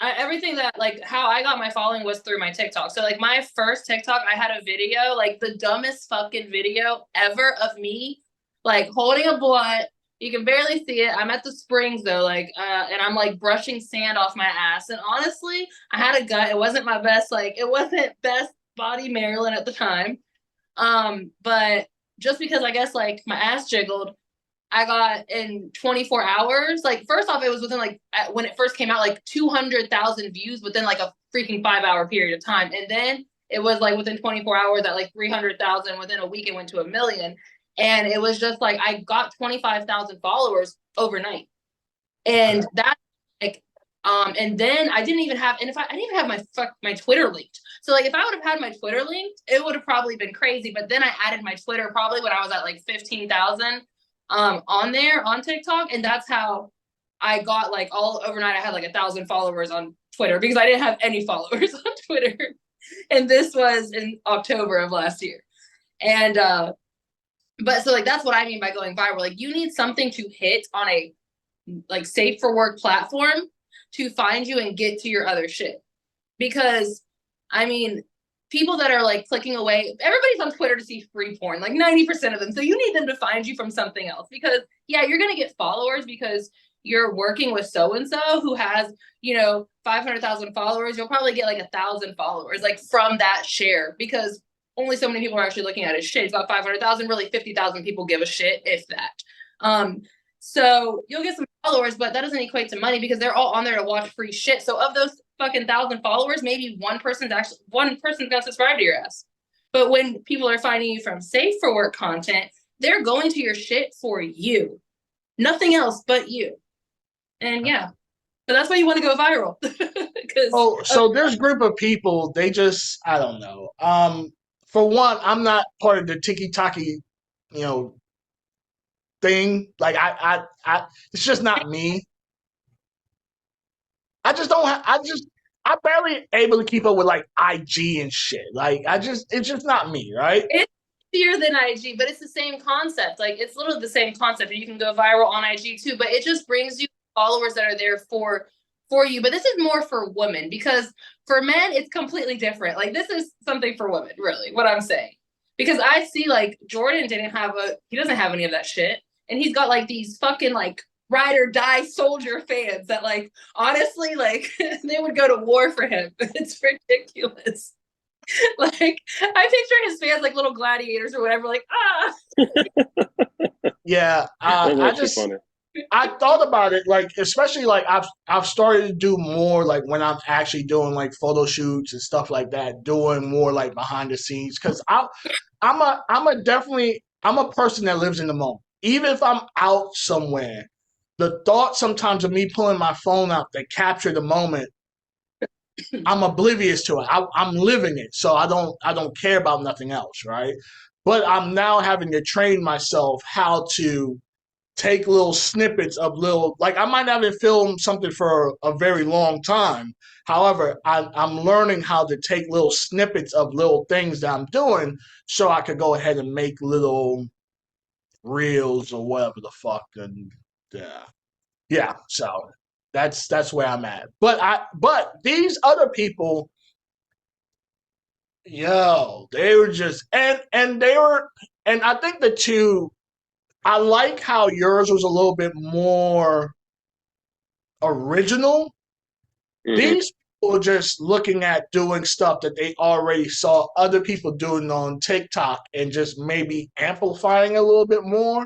Everything that like how I got my following was through my TikTok. So like my first TikTok, I had a video, like the dumbest fucking video ever of me, like holding a blunt. You can barely see it. I'm at the Springs though, like, and I'm like brushing sand off my ass. And honestly, I had a gut. It wasn't my best, like, it wasn't best body Marilyn at the time. But just because I guess like my ass jiggled, I got in 24 hours. Like, first off, it was within like when it first came out, like 200,000 views within like a freaking 5-hour period of time. And then it was like within 24 hours at like 300,000. Within a week, it went to 1 million. And it was just like I got 25,000 followers overnight. And that like and then I didn't even have, and if I didn't even have my Twitter linked. So like if I would have had my Twitter linked, it would have probably been crazy. But then I added my Twitter probably when I was at like 15,000 on there on TikTok, and that's how I got like all overnight. I had like 1,000 followers on Twitter because I didn't have any followers on Twitter, and this was in October of last year. And but so like that's what I mean by going viral. Like you need something to hit on a like safe for work platform to find you and get to your other shit. Because I mean, people that are like clicking away, everybody's on Twitter to see free porn, like 90% of them. So you need them to find you from something else, because yeah, you're going to get followers because you're working with so-and-so who has, 500,000 followers. You'll probably get like 1,000 followers like from that share, because only so many people are actually looking at his shit. He's got 500,000, really 50,000 people give a shit, if that. So you'll get some followers, but that doesn't equate to money because they're all on there to watch free shit. So of those fucking 1,000 followers, maybe one person's gonna subscribe to your ass. But when people are finding you from safe for work content, they're going to your shit for you, nothing else but you. And yeah, so that's why you want to go viral. So this group of people, they just, I don't know. For one, I'm not part of the tiki-taki, thing. Like I it's just not me. I just don't I'm barely able to keep up with like IG and shit. Like it's just not me, right? It's easier than IG, but it's the same concept. Like it's literally the same concept. You can go viral on IG too, but it just brings you followers that are there for you. But this is more for women, because for men it's completely different. Like this is something for women, really, what I'm saying. Because I see like Jordan he doesn't have any of that shit. And he's got like these fucking like ride or die soldier fans that like honestly like they would go to war for him. It's ridiculous. Like I picture his fans like little gladiators or whatever, like Yeah, I thought about it, like especially like I've started to do more like when I'm actually doing like photo shoots and stuff like that, doing more like behind the scenes, because I'm a person that lives in the moment. Even if I'm out somewhere, the thought sometimes of me pulling my phone out to capture the moment, I'm oblivious to it. I'm living it, so I don't care about nothing else, right? But I'm now having to train myself how to take little snippets of like I might not have filmed something for a very long time. However, I'm learning how to take little snippets of little things that I'm doing so I could go ahead and make little reels or whatever the fuck. And yeah, so that's where I'm at. But these other people, they were just and I think the two, I like how yours was a little bit more original. Mm-hmm. These people just looking at doing stuff that they already saw other people doing on TikTok and just maybe amplifying a little bit more.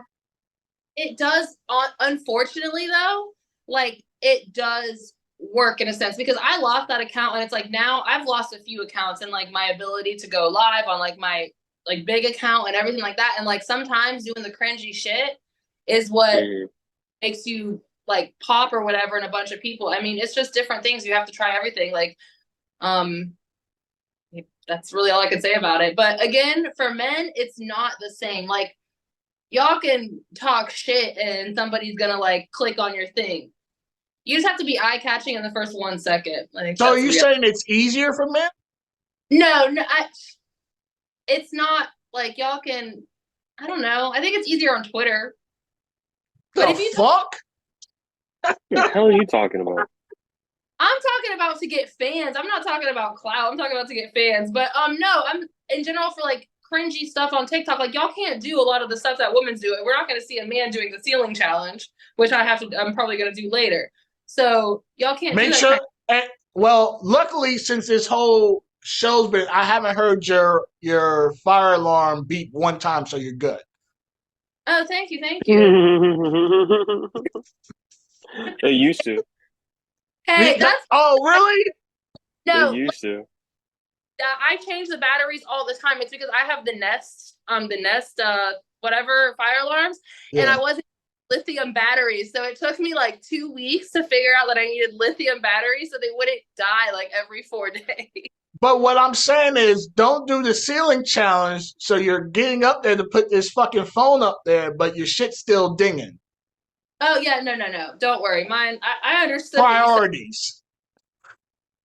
It does, unfortunately though, like it does work in a sense, because I lost that account, and it's like now I've lost a few accounts and like my ability to go live on like my like big account and everything like that. And like sometimes doing the cringy shit is what makes you like pop or whatever in a bunch of people. I mean, it's just different things. You have to try everything. Like, that's really all I can say about it. But again, for men, it's not the same. Like y'all can talk shit and somebody's gonna like click on your thing. You just have to be eye-catching in the first 1 second. Like, so are you saying it's easier for men? No, it's not like y'all can. I don't know. I think it's easier on Twitter. But The if you fuck? What the hell are you talking about? I'm talking about to get fans. I'm not talking about clout. I'm talking about to get fans. But no, I'm in general for like cringy stuff on TikTok. Like y'all can't do a lot of the stuff that women's do. We're not going to see a man doing the ceiling challenge, which I'm probably going to do later. So y'all can't Make do that. sure. Well, luckily, since this whole show's been, I haven't heard your fire alarm beep one time, so you're good. Oh, thank you, thank you. They used to. Hey, that's really? no. They used to. I change the batteries all the time. It's because I have the Nest, whatever fire alarms, and I wasn't lithium batteries. So it took me like 2 weeks to figure out that I needed lithium batteries so they wouldn't die like every 4 days. But what I'm saying is, don't do the ceiling challenge. So you're getting up there to put this fucking phone up there, but your shit's still dinging. Oh yeah, no. Don't worry. Mine, I understood. Priorities.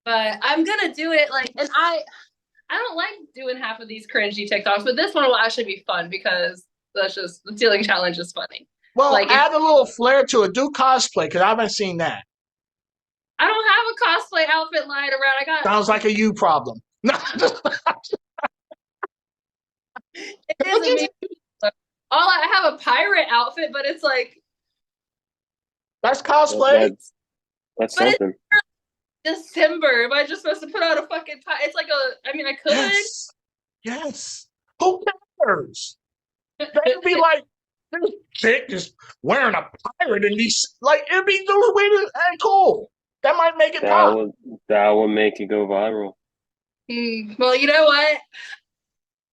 But I'm gonna do it and I don't like doing half of these cringy TikToks, but this one will actually be fun because that's just the ceiling challenge is funny. Well, add a little flair to it. Do cosplay, because I haven't seen that. I don't have a cosplay outfit lying around. Sounds like a you problem. No, it is me. I have a pirate outfit, but it's like that's cosplay. That's something. December. Am I just supposed to put on a fucking it's like I could. Yes. Who cares? They'd be like, this chick is wearing a pirate and these it'd be the way to cool. That might make it pop. That would make it go viral. Well, you know what?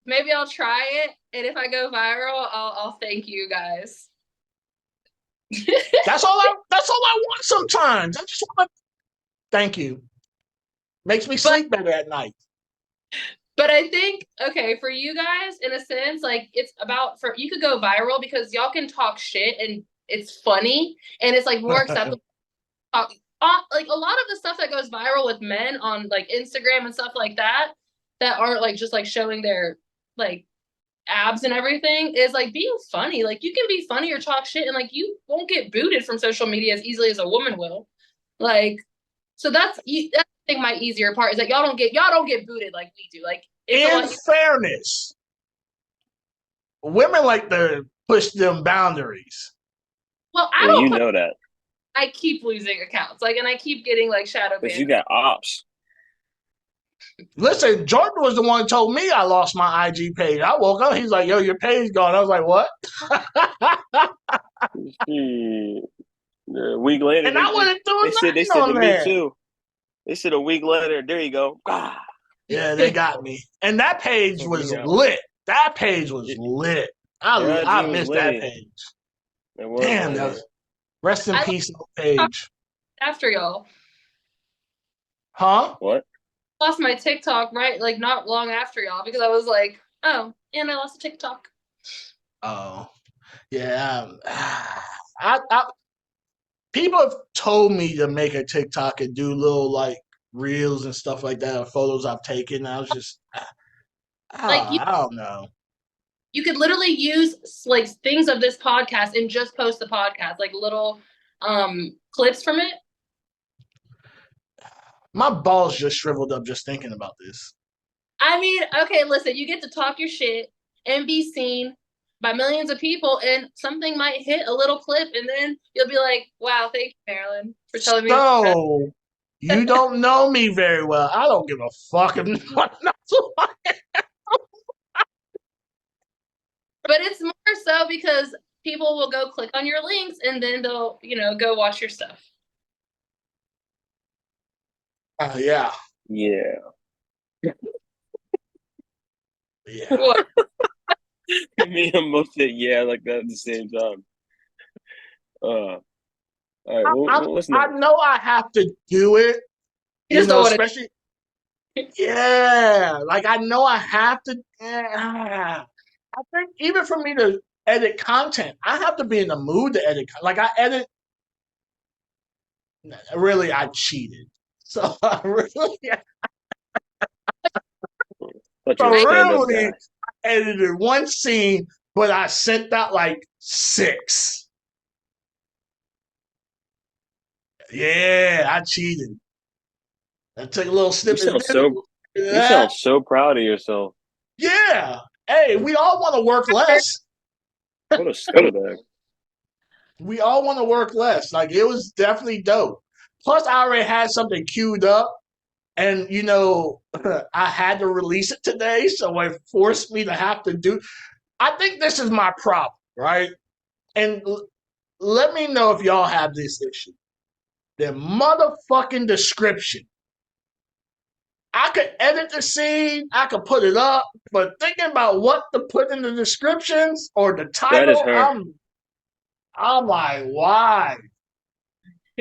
Maybe I'll try it, and if I go viral, I'll thank you guys. That's all I want sometimes. I just want to thank you. Makes me sleep better at night. But I think, okay, for you guys, in a sense, like it's about you could go viral because y'all can talk shit and it's funny and it's like more acceptable. Like a lot of the stuff that goes viral with men on like Instagram and stuff like that aren't like just like showing their like abs and everything is like being funny. Like you can be funny or talk shit and like you won't get booted from social media as easily as a woman will. Like, so that's I think my easier part is that y'all don't get booted like we do. Like in fairness, women like to push them boundaries. Well, you know that. I keep losing accounts, and I keep getting shadow banned. Because you got ops. Listen, Jordan was the one who told me I lost my IG page. I woke up, he's like, "Yo, your page gone." I was like, "What?" A week later, and I wasn't doing nothing. They said to me too. They said a week later, there you go. Yeah, they got me. And that page was lit. That page was lit. I missed that page. Damn, that was, rest in peace, page. After y'all. Huh? What? Lost my TikTok, right? Like not long after y'all, because I was like, oh, and I lost a TikTok. Oh. Yeah. People have told me to make a TikTok and do little reels and stuff like that, or photos I've taken. I was just I don't know. You could literally use things of this podcast and just post the podcast, like little clips from it. My balls just shriveled up just thinking about this. I mean, okay, listen, you get to talk your shit and be seen by millions of people, and something might hit a little clip, and then you'll be like, wow, thank you, Marlyn, for telling me. So, you don't know me very well. I don't give a fuck if But it's more so because people will go click on your links and then they'll, go watch your stuff. Yeah. Yeah. Yeah. What? Me and Mo said yeah like that at the same time. All right, what's next? I know I have to do it. Especially. Yeah, I know I have to. I think even for me to edit content, I have to be in the mood to edit. I edit. Really, I cheated. So I really. thought you So were a stand-up really, guy. I edited one scene, but I sent out like 6. Yeah, I cheated. I took a little You snippet. sound so you sound so proud of yourself. Yeah. Hey, we all want to work less. What a scumbag. We all want to work less. Like, it was definitely dope. Plus, I already had something queued up, and I had to release it today, so it forced me to have to do. I think this is my problem, right? And let me know if y'all have this issue. The motherfucking description. I could edit the scene, I could put it up, but thinking about what to put in the descriptions or the That is title, her. I'm like, why?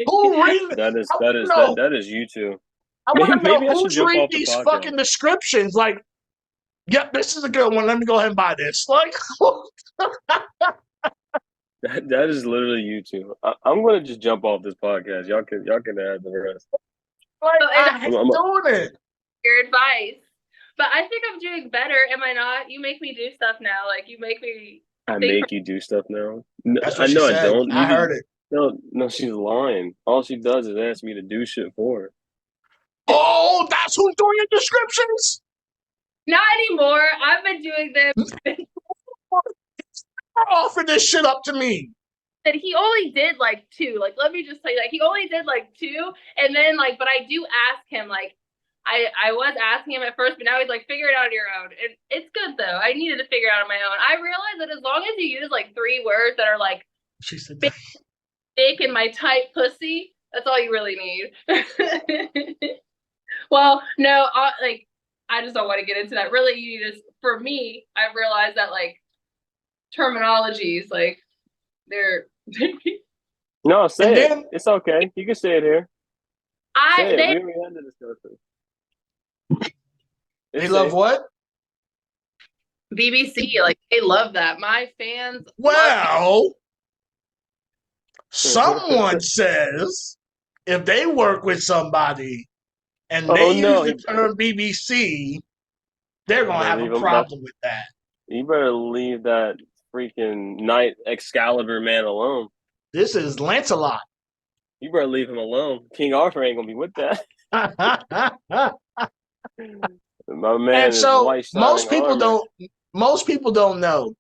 Who read? That is I that want is to that know. that is you two. I want Maybe to know maybe I should who's jump reading off the these podcast. fucking descriptions. Like, yep, this is a good one. Let me go ahead and buy this. Like, That is literally you two. I'm gonna just jump off this podcast. Y'all can have the rest. I hate I'm doing it. Your advice. But I think I'm doing better, am I not? You make me do stuff now. Like, you make me I think make you do stuff now. No, That's I what she know I said. don't. I heard it. No, she's lying. All she does is ask me to do shit for her. Oh, that's who's doing your descriptions. not anymore. I've been doing them. Offer this shit up to me. That he only did like 2. Like, let me just tell you, like, he only did like 2, and then like, but I do ask him, like, I was asking him at first, but now he's like, figure it out on your own. It's good though. I needed to figure it out on my own. I realized that as long as you use like 3 words that are like She said, big in my tight pussy, that's all you really need. Well, no, I just don't want to get into that. Really, you need to. For me, I've realized that like terminologies, like they're. No, say And it. then- It's okay. You can say it here. Say it. They We already had the discussion. they It's love safe. what? BBC, like they love that. My fans. Well, someone says if they work with somebody and they Oh, use no, the term BBC, they're gonna have Leave a him problem with that. You better leave that freaking Knight Excalibur man alone. This is Lancelot. You better leave him alone. King Arthur ain't gonna be with that. My man And is so white shining armor. most people don't know.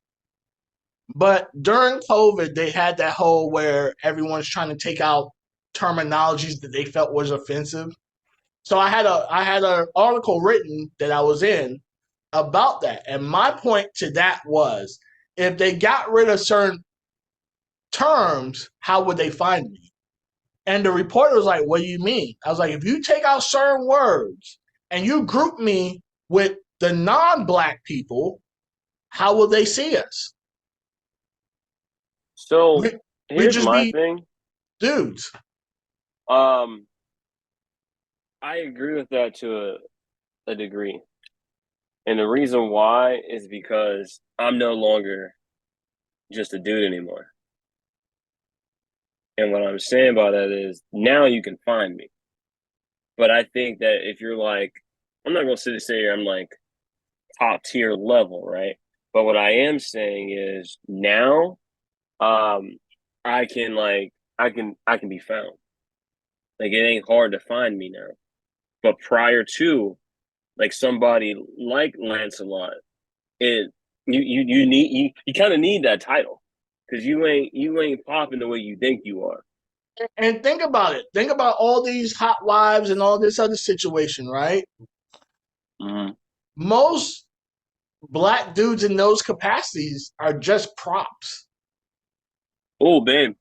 But during COVID, they had that whole where everyone's trying to take out terminologies that they felt was offensive. So I had an article written that I was in about that. And my point to that was if they got rid of certain terms, how would they find me? And the reporter was like, what do you mean? I was like, if you take out certain words and you group me with the non-black people, how will they see us? So We here's just my be thing. dudes. I agree with that to a degree. And the reason why is because I'm no longer just a dude anymore. And what I'm saying by that is now you can find me. But I think that if you're like, I'm not going to say I'm like top tier level, right? But what I am saying is now I can be found. Like it ain't hard to find me now. But prior to like somebody like Lancelot, you kind of need that title because you ain't popping the way you think you are. And think about it. Think about all these hot wives and all this other situation, right? Mm-hmm. Most black dudes in those capacities are just props. Oh, babe.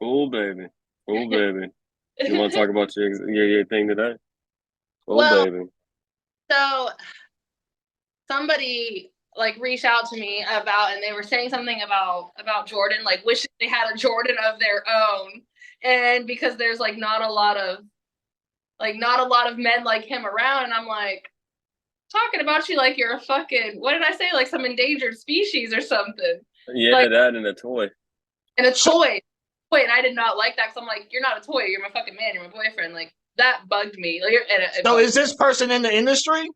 Oh, baby. Oh, baby. You want to talk about your thing today? Oh, Well, baby. So somebody like reached out to me about, and they were saying something about Jordan, like wishing they had a Jordan of their own, and because there's like not a lot of men like him around, and I'm like talking about you like you're a fucking, what did I say, like some endangered species or something. Yeah, like, that and a toy. And a toy. And I did not like that because I'm like, you're not a toy, you're my fucking man, you're my boyfriend. Like that bugged me. Like, So is this person in the industry?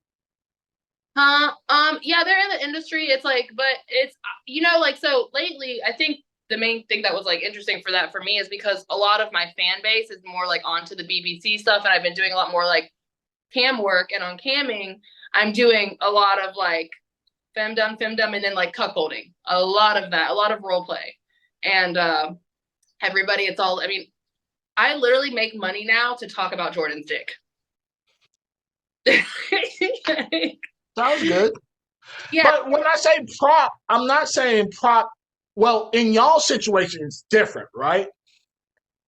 Yeah, they're in the industry. It's like, but it's like so lately. I think the main thing that was like interesting for that for me is because a lot of my fan base is more like onto the BBC stuff, and I've been doing a lot more like cam work, and on camming, I'm doing a lot of like femdom, and then like cuckolding. A lot of that, a lot of role play, and everybody. It's all. I mean, I literally make money now to talk about Jordan's dick. Sounds good. Yeah. But when I say prop, I'm not saying prop. Well, in y'all situation, it's different, right?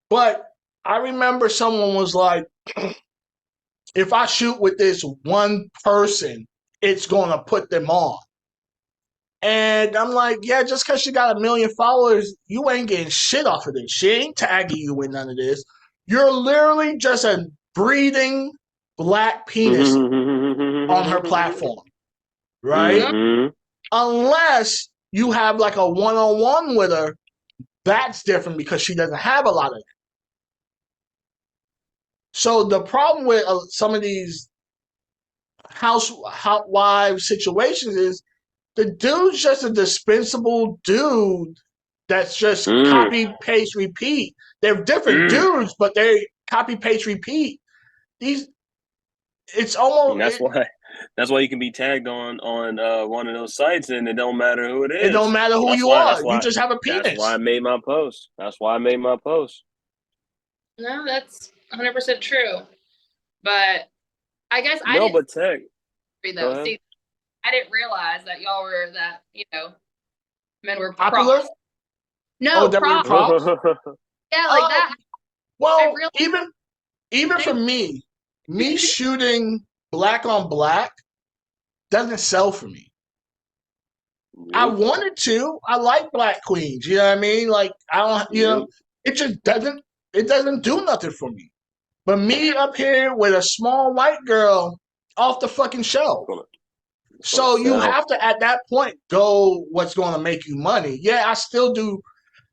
But I remember someone was like, if I shoot with this one person, it's going to put them on. And I'm like, yeah, just because she got 1 million followers, you ain't getting shit off of this. She ain't tagging you in none of this. You're literally just a breathing black penis on her platform, right? Mm-hmm. Unless you have like a one-on-one with her, that's different because she doesn't have a lot of that. So the problem with some of these housewife situations is the dude's just a dispensable dude that's just copy, paste, repeat. They're different dudes, but they copy, paste, repeat. It's almost... That's why you can be tagged on one of those sites, and it don't matter who it is. It don't matter who you are. You just have a penis. That's why I made my post. No, that's 100% true. But I guess I didn't. No, but Tech. Though. See, I didn't realize that y'all were that, men were popular. Props. No, that props. Yeah, like that. Well, even for me shooting black on black doesn't sell for me. I wanted to. I like black queens. You know what I mean? Like I don't. It just doesn't. It doesn't do nothing for me. But me up here with a small white girl off the fucking shelf. So you have to, at that point, go what's going to make you money. Yeah, I still do.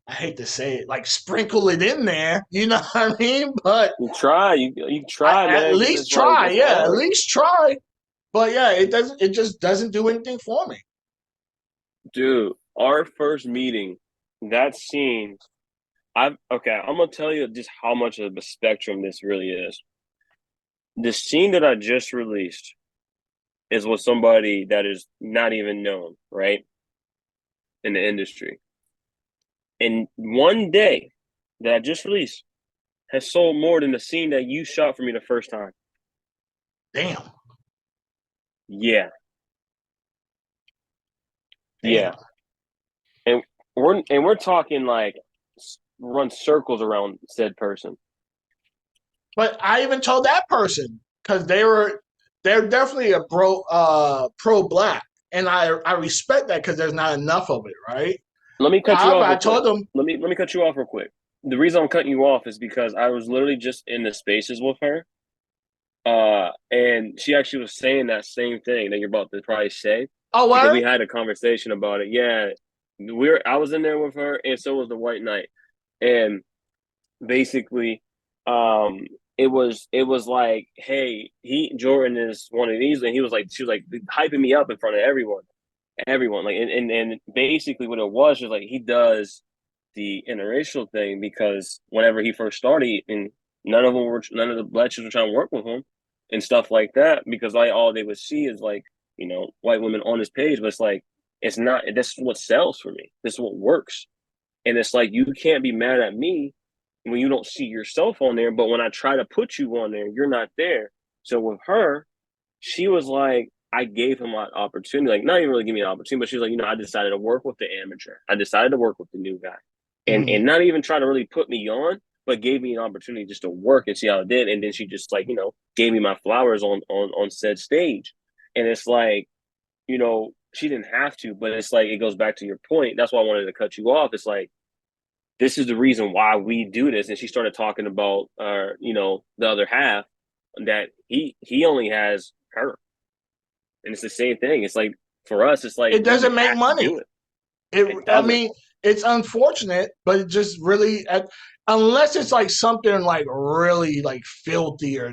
I hate to say it, like sprinkle it in there. You know what I mean? But you try. You try, man. At least try. Yeah, at least try. But yeah, it doesn't. It just doesn't do anything for me. Dude, our first meeting, that scene. I'm gonna tell you just how much of a spectrum this really is. The scene that I just released is with somebody that is not even known, right, in the industry. And one day that I just released has sold more than the scene that you shot for me the first time. Damn. Yeah. Damn. Yeah. And we're talking like run circles around said person. But I even told that person because they're definitely a pro black, and I respect that because there's not enough of it, right? Let me cut you off. I told them. Let me cut you off real quick. The reason I'm cutting you off is because I was literally just in the spaces with her, and she actually was saying that same thing that you're about to probably say. Oh, what? Because we had a conversation about it. Yeah, I was in there with her, and so was the White Knight. And basically, it was like, hey, Jordan is one of these, and she was like hyping me up in front of everyone, like, and basically what it was like he does the interracial thing because whenever he first started, and none of the black chicks were trying to work with him and stuff like that because like all they would see is like white women on his page, but it's like it's not. This is what sells for me. This is what works. And it's like, you can't be mad at me when you don't see yourself on there. But when I try to put you on there, you're not there. So with her, she was like, I gave him an opportunity. Like, not even really give me an opportunity, but she was like, I decided to work with the amateur. I decided to work with the new guy. And not even try to really put me on, but gave me an opportunity just to work and see how it did. And then she just like, gave me my flowers on said stage. And it's like, she didn't have to, but it's like, it goes back to your point. That's why I wanted to cut you off. It's like, this is the reason why we do this. And she started talking about, the other half that he only has her. And it's the same thing. It's like, for us, it's like, it doesn't make money. I mean, it's unfortunate, but it just really, unless it's like something like really like filthy or,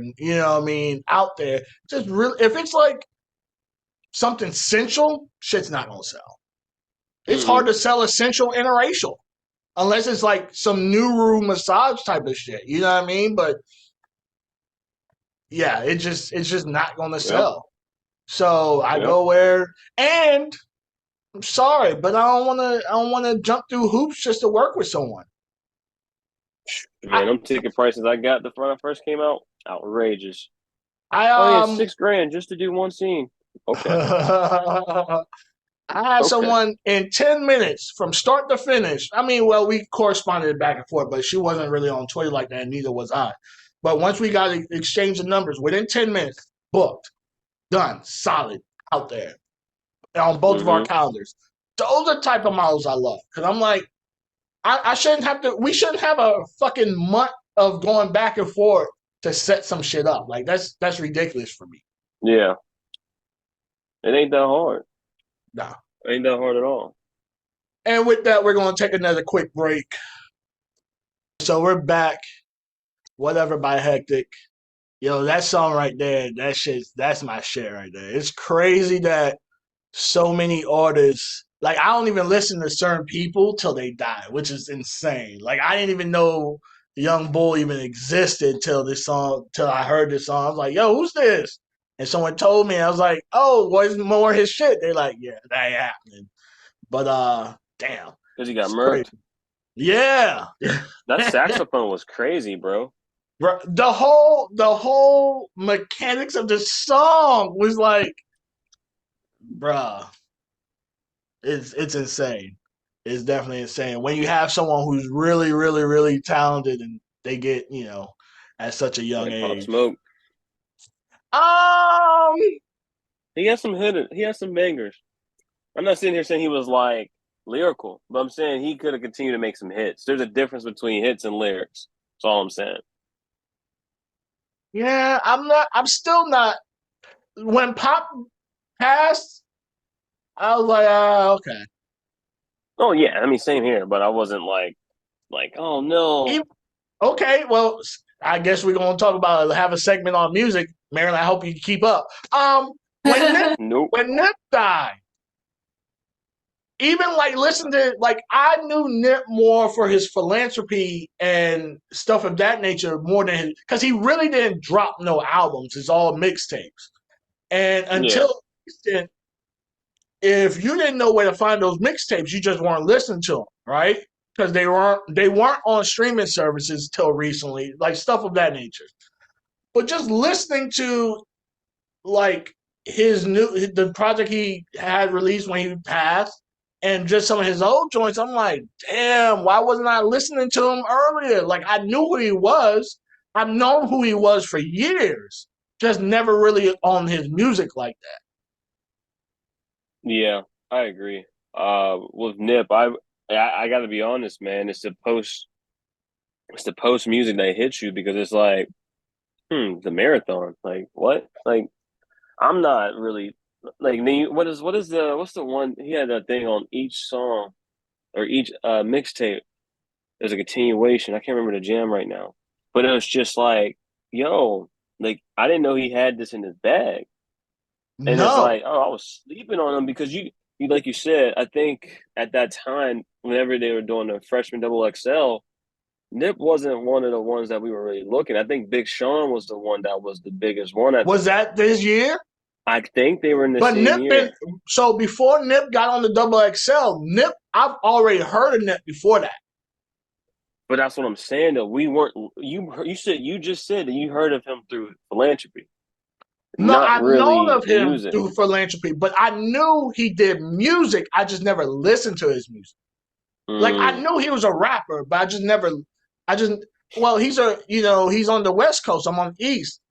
out there, just really, if it's like, something sensual, shit's not gonna sell. It's hard to sell a sensual interracial unless it's like some new massage type of shit. You know what I mean? But yeah, it's just not gonna sell. So I go where, and I'm sorry, but I don't wanna jump through hoops just to work with someone. Man, them ticket prices I got when I first came out, outrageous. I $6,000 just to do one scene. Okay. I had someone in 10 minutes from start to finish. I mean, well, we corresponded back and forth, but she wasn't really on Twitter like that, and neither was I. But once we got to exchange the numbers, within 10 minutes, booked, done, solid, out there on both of our calendars. Those are the type of models I love. Because I'm like, I shouldn't have to, we shouldn't have a fucking month of going back and forth to set some shit up. Like, that's ridiculous for me. Yeah. It ain't that hard. No. It ain't that hard at all. And with that, we're going to take another quick break. So we're back. Whatever by Hektek. Yo, that song right there, that's my shit right there. It's crazy that so many artists, like I don't even listen to certain people till they die, which is insane. Like I didn't even know Young Bull even existed till I heard this song. I was like, yo, who's this? And someone told me, I was like, oh, what's more his shit? They're like, yeah, that ain't happening. But damn. Because he got murked. Yeah. That saxophone was crazy, bro. Bro, the whole mechanics of the song was like, bruh, it's insane. It's definitely insane. When you have someone who's really, really, really talented and they get, at such a young age. Smoke. He has some bangers. I'm not sitting here saying he was like lyrical, but I'm saying he could have continued to make some hits. There's a difference between hits and lyrics. That's all I'm saying. Yeah, I'm still not. When Pop passed, I was like, okay. Oh yeah, I mean, same here, but I wasn't like, oh no. Okay, well, I guess we're gonna have a segment on music. Marlyn, I hope you keep up. When Nip died, even like listen to I knew Nip more for his philanthropy and stuff of that nature more than because he really didn't drop no albums. It's all mixtapes. And until if you didn't know where to find those mixtapes, you just weren't listening to them, right? Because they weren't on streaming services till recently, like stuff of that nature. But just listening to like the project he had released when he passed, and just some of his old joints, I'm like, damn, why wasn't I listening to him earlier? Like I knew who he was. I've known who he was for years, just never really on his music like that. Yeah, I agree. With Nip, I got to be honest, man. It's the post music that hits you because it's like, the marathon. Like what? Like I'm not really like what's the one he had that thing on each song or each mixtape. There's a continuation. I can't remember the jam right now, but it was just like, yo, like I didn't know he had this in his bag. And it's like, oh, I was sleeping on him because you like you said, I think at that time, whenever they were doing the freshman double XL, Nip wasn't one of the ones that we were really looking. I think Big Sean was the one that was the biggest one. Was that this year? I think they were in the same year. So before Nip got on the double XL, Nip, I've already heard of Nip before that. But that's what I'm saying, though. We weren't. You just said that you heard of him through philanthropy. No, I've known of him through philanthropy, but I knew he did music. I just never listened to his music. Like I knew he was a rapper, but he's on the West Coast. I'm on the East.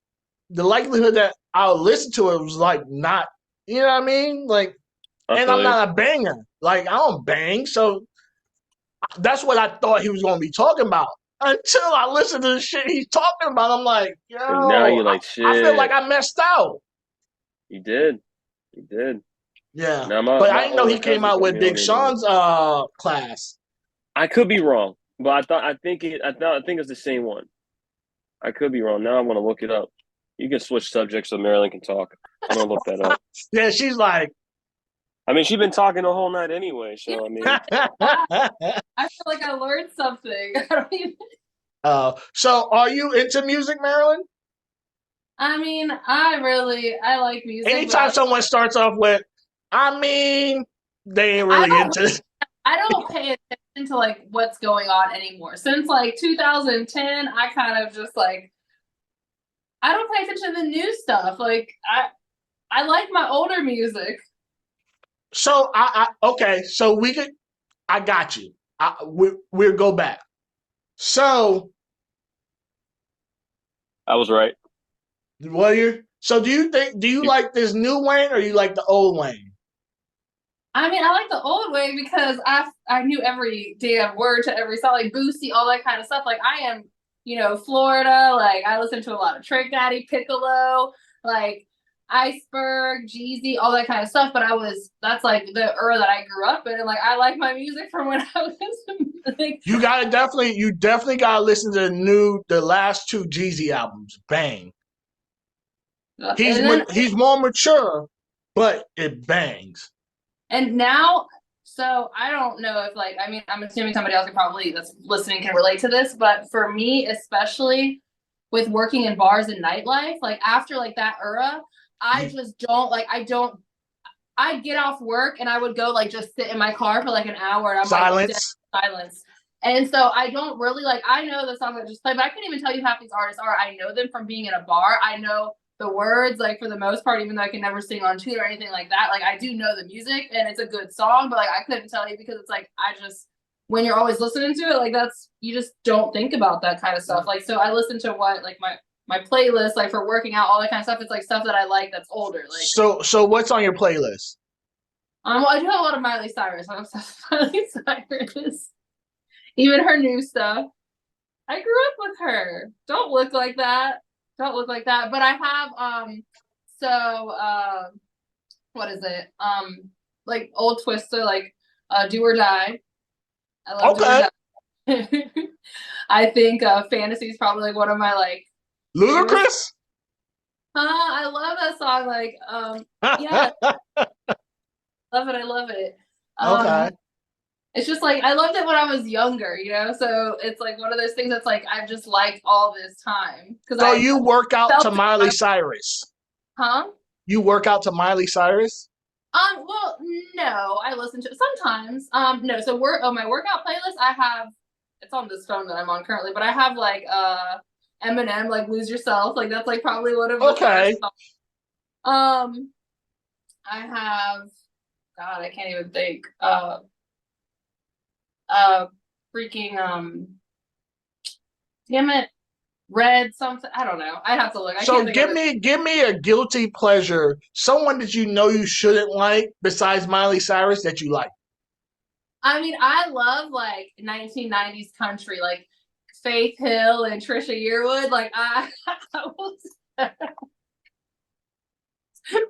The likelihood that I'll listen to it was like not, you know what I mean? Like, and I'm not a banger. Like I don't bang, so that's what I thought he was going to be talking about. Until I listened to the shit he's talking about, I'm like, yo, now you're like, shit. I feel like I messed out. You did. Yeah, but I didn't know he came out with Big Sean's class. I could be wrong, but I think it's the same one. I could be wrong. Now I want to look it up. You can switch subjects so Marilyn can talk. I'm gonna look that up. Yeah, she's like. I mean, she's been talking the whole night anyway, so I mean. I feel like I learned something. I don't even. So are you into music, Marilyn? I mean, I like music. Anytime someone starts off with, I mean, they ain't really into it. I don't pay attention to like what's going on anymore. Since like 2010, I kind of just like I don't pay attention to the new stuff. Like I like my older music. So okay, so I got you. We'll go back. So I was right. So do you like this new Wayne or you like the old Wayne? I mean, I like the old way because I knew every damn word to every song, like Boosie, all that kind of stuff. Like I am, Florida. Like I listen to a lot of Trick Daddy, Piccolo, like Iceberg, Jeezy, all that kind of stuff. But that's like the era that I grew up in, and like I like my music from when I was like. You definitely gotta listen to the last two Jeezy albums. Bang. He's more mature, but it bangs. And now, so I don't know if I'm assuming somebody else that's listening can relate to this, but for me, especially with working in bars and nightlife, like after like that era, I just don't I get off work and I would go like just sit in my car for like an hour and I'm silence. And so I don't really I know the song that just played, but I couldn't even tell you half these artists are. I know them from being in a bar. I know the words, like for the most part, even though I can never sing on tune or anything like that. Like I do know the music and it's a good song, but like I couldn't tell you because it's like when you're always listening to it, like you just don't think about that kind of stuff. Like so I listen to what like my playlist, like for working out, all that kind of stuff. It's like stuff that I like that's older. Like so what's on your playlist? Well, I do have a lot of Miley Cyrus. I'm obsessed with Miley Cyrus. Even her new stuff. I grew up with her. Don't look like that. But I have what is it? Like old Twister, like Do or Die. I love Do or Die. I think Fantasy is probably like one of my like Ludacris. I love that song. Like yeah. I love it. Okay. It's just like I loved it when I was younger, so it's like one of those things that's like I've just liked all this time. So you work out to Miley Cyrus? Huh? You work out to Miley Cyrus? Well, no, I listen to it sometimes. No, so my workout playlist it's on this phone that I'm on currently, but I have like Eminem, like Lose Yourself, like that's like probably one of the okay. I have God, I can't even think. Freaking damn it, Red something. I don't know. I have to look. So give me a guilty pleasure, someone that you shouldn't like besides Miley Cyrus that you like. I mean, I love like 1990s country, like Faith Hill and Trisha Yearwood. Like I will.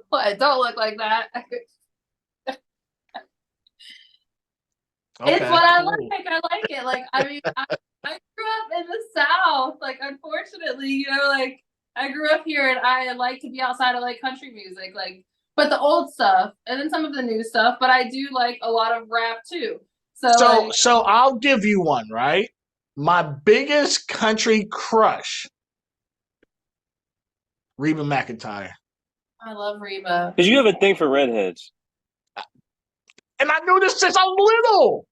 What? Don't look like that. Okay, it's what I like. I like it. Like, I mean, I grew up in the South. Like, unfortunately, like I grew up here and I like to be outside of like country music, like, but the old stuff and then some of the new stuff. But I do like a lot of rap too. So I'll give you one, right? My biggest country crush, Reba McEntire. I love Reba. Because you have a thing for redheads. And I knew this since I was little.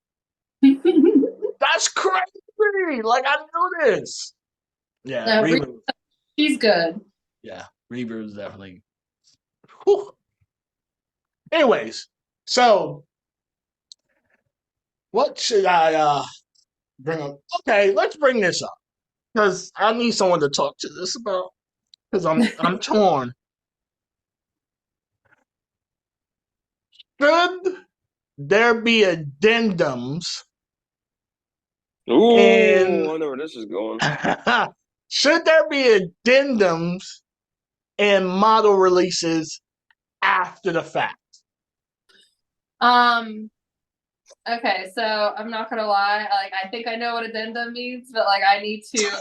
That's crazy. Like, I knew this. Yeah, no, Reba. She's good. Yeah, Reba is definitely. Whew. Anyways, so what should I bring up? Okay, let's bring this up. Because I need someone to talk to this about. Because I'm torn. Should there be addendums? Ooh, I know where this is going. Should there be addendums and model releases after the fact? Okay, so I'm not gonna lie. Like, I think I know what addendum means, but like, I need to.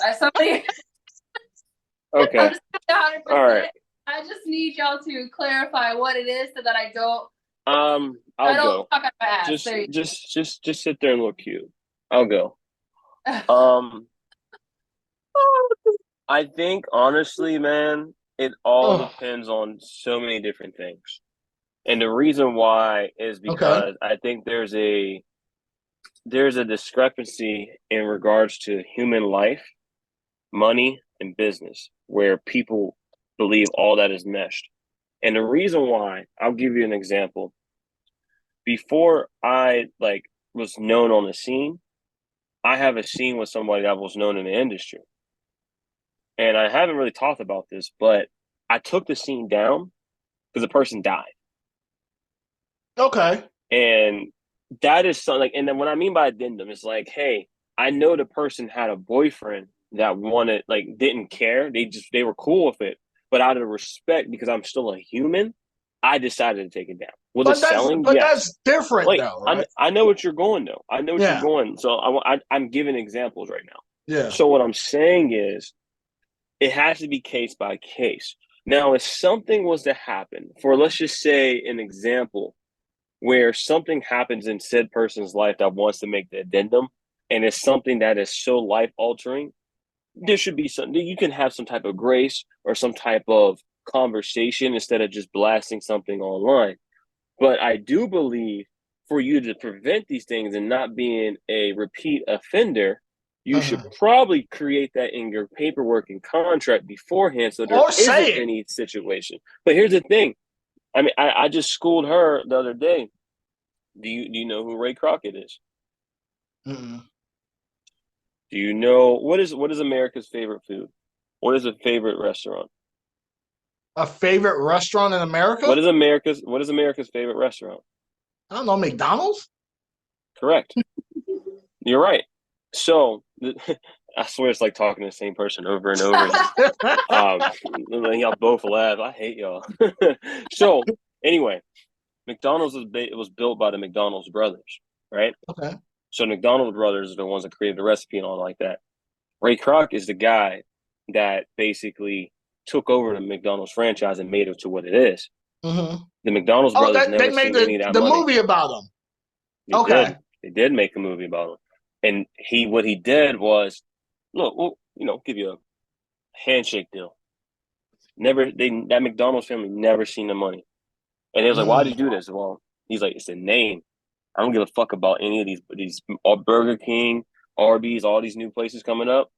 Okay. 100%. All right. I just need y'all to clarify what it is so that I don't. I'll go. Talk out my ass. Just sit there and look cute. I'll go. I think honestly, man, it all depends on so many different things. And the reason why is because I think there's a discrepancy in regards to human life, money, and business, where people believe all that is meshed. And the reason why, I'll give you an example. Before I was known on the scene, I have a scene with somebody that was known in the industry. And I haven't really talked about this, but I took the scene down because the person died. Okay. And that is something and then what I mean by addendum is like, hey, I know the person had a boyfriend that wanted, didn't care. They were cool with it. But out of respect, because I'm still a human, I decided to take it down. Was it selling? But yes. That's different, though, right? I know what you're going, though. I know what you're going. So I'm giving examples right now. Yeah. So what I'm saying is, it has to be case by case. Now, if something was to happen, for let's just say an example, where something happens in said person's life that wants to make the addendum, and it's something that is so life altering, there should be something you can have some type of grace or some type of conversation instead of just blasting something online. But I do believe for you to prevent these things and not being a repeat offender, you should probably create that in your paperwork and contract beforehand so there isn't any situation. But here's the thing. I mean, I just schooled her the other day. Do you know who Ray Crockett is? Mm-mm. Do you know what is America's favorite food? What is a favorite restaurant? A favorite restaurant in America? What is America's favorite restaurant? I don't know, McDonald's? Correct. You're right. So I swear it's like talking to the same person over and over again. Y'all both laugh. I hate y'all. So anyway, McDonald's was built by the McDonald's brothers, right? Okay. So the McDonald's brothers are the ones that created the recipe and all like that. Ray Kroc is the guy that basically took over the McDonald's franchise and made it to what it is. Mm-hmm. The McDonald's brothers never seen any of that money. The movie about them. They did make a movie about him. And what he did was, look, we'll give you a handshake deal. That McDonald's family never seen the money. And they was like, why did you do this? Well, he's like, it's a name. I don't give a fuck about any of these Burger King, Arby's, all these new places coming up.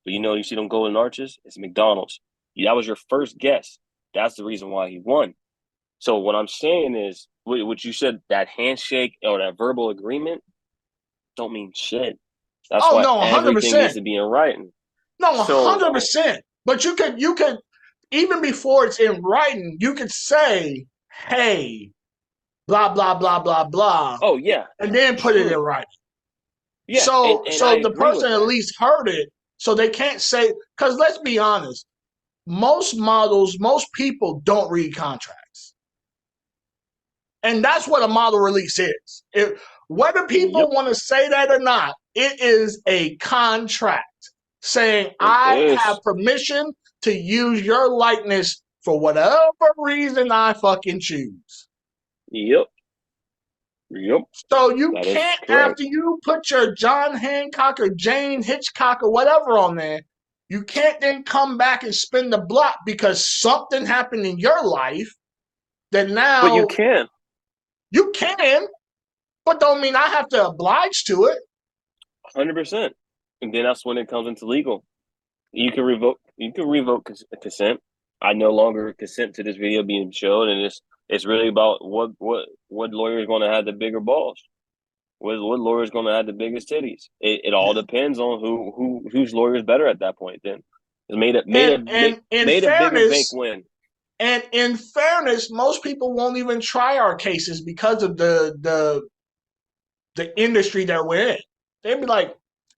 But you see them golden arches? It's McDonald's. That was your first guess. That's the reason why he won. So what I'm saying is, what you said, that handshake or that verbal agreement don't mean shit. That's why 100%. Everything needs to be in writing. No, 100%. But you could even before it's in writing, you could say, hey, blah, blah, blah, blah, blah. Oh, yeah. And then put it in writing. Yeah. So the person at least heard it. So they can't say, because let's be honest, most models, most people don't read contracts. And that's what a model release is. Whether people want to say that or not, it is a contract saying I have permission to use your likeness for whatever reason I fucking choose. Yep. So you can't, after you put your John Hancock or Jane Hitchcock or whatever on there, you can't then come back and spin the block because something happened in your life that now... But you can. You can, but don't mean I have to oblige to it. 100%. And then that's when it comes into legal. You can revoke consent. I no longer consent to this video being showed, and it's really about what lawyer is going to have the bigger balls. What lawyer is going to have the biggest titties? It all depends on whose lawyer is better at that point. Then it made a bigger bank win. And in fairness, most people won't even try our cases because of the industry that we're in. They'd be like,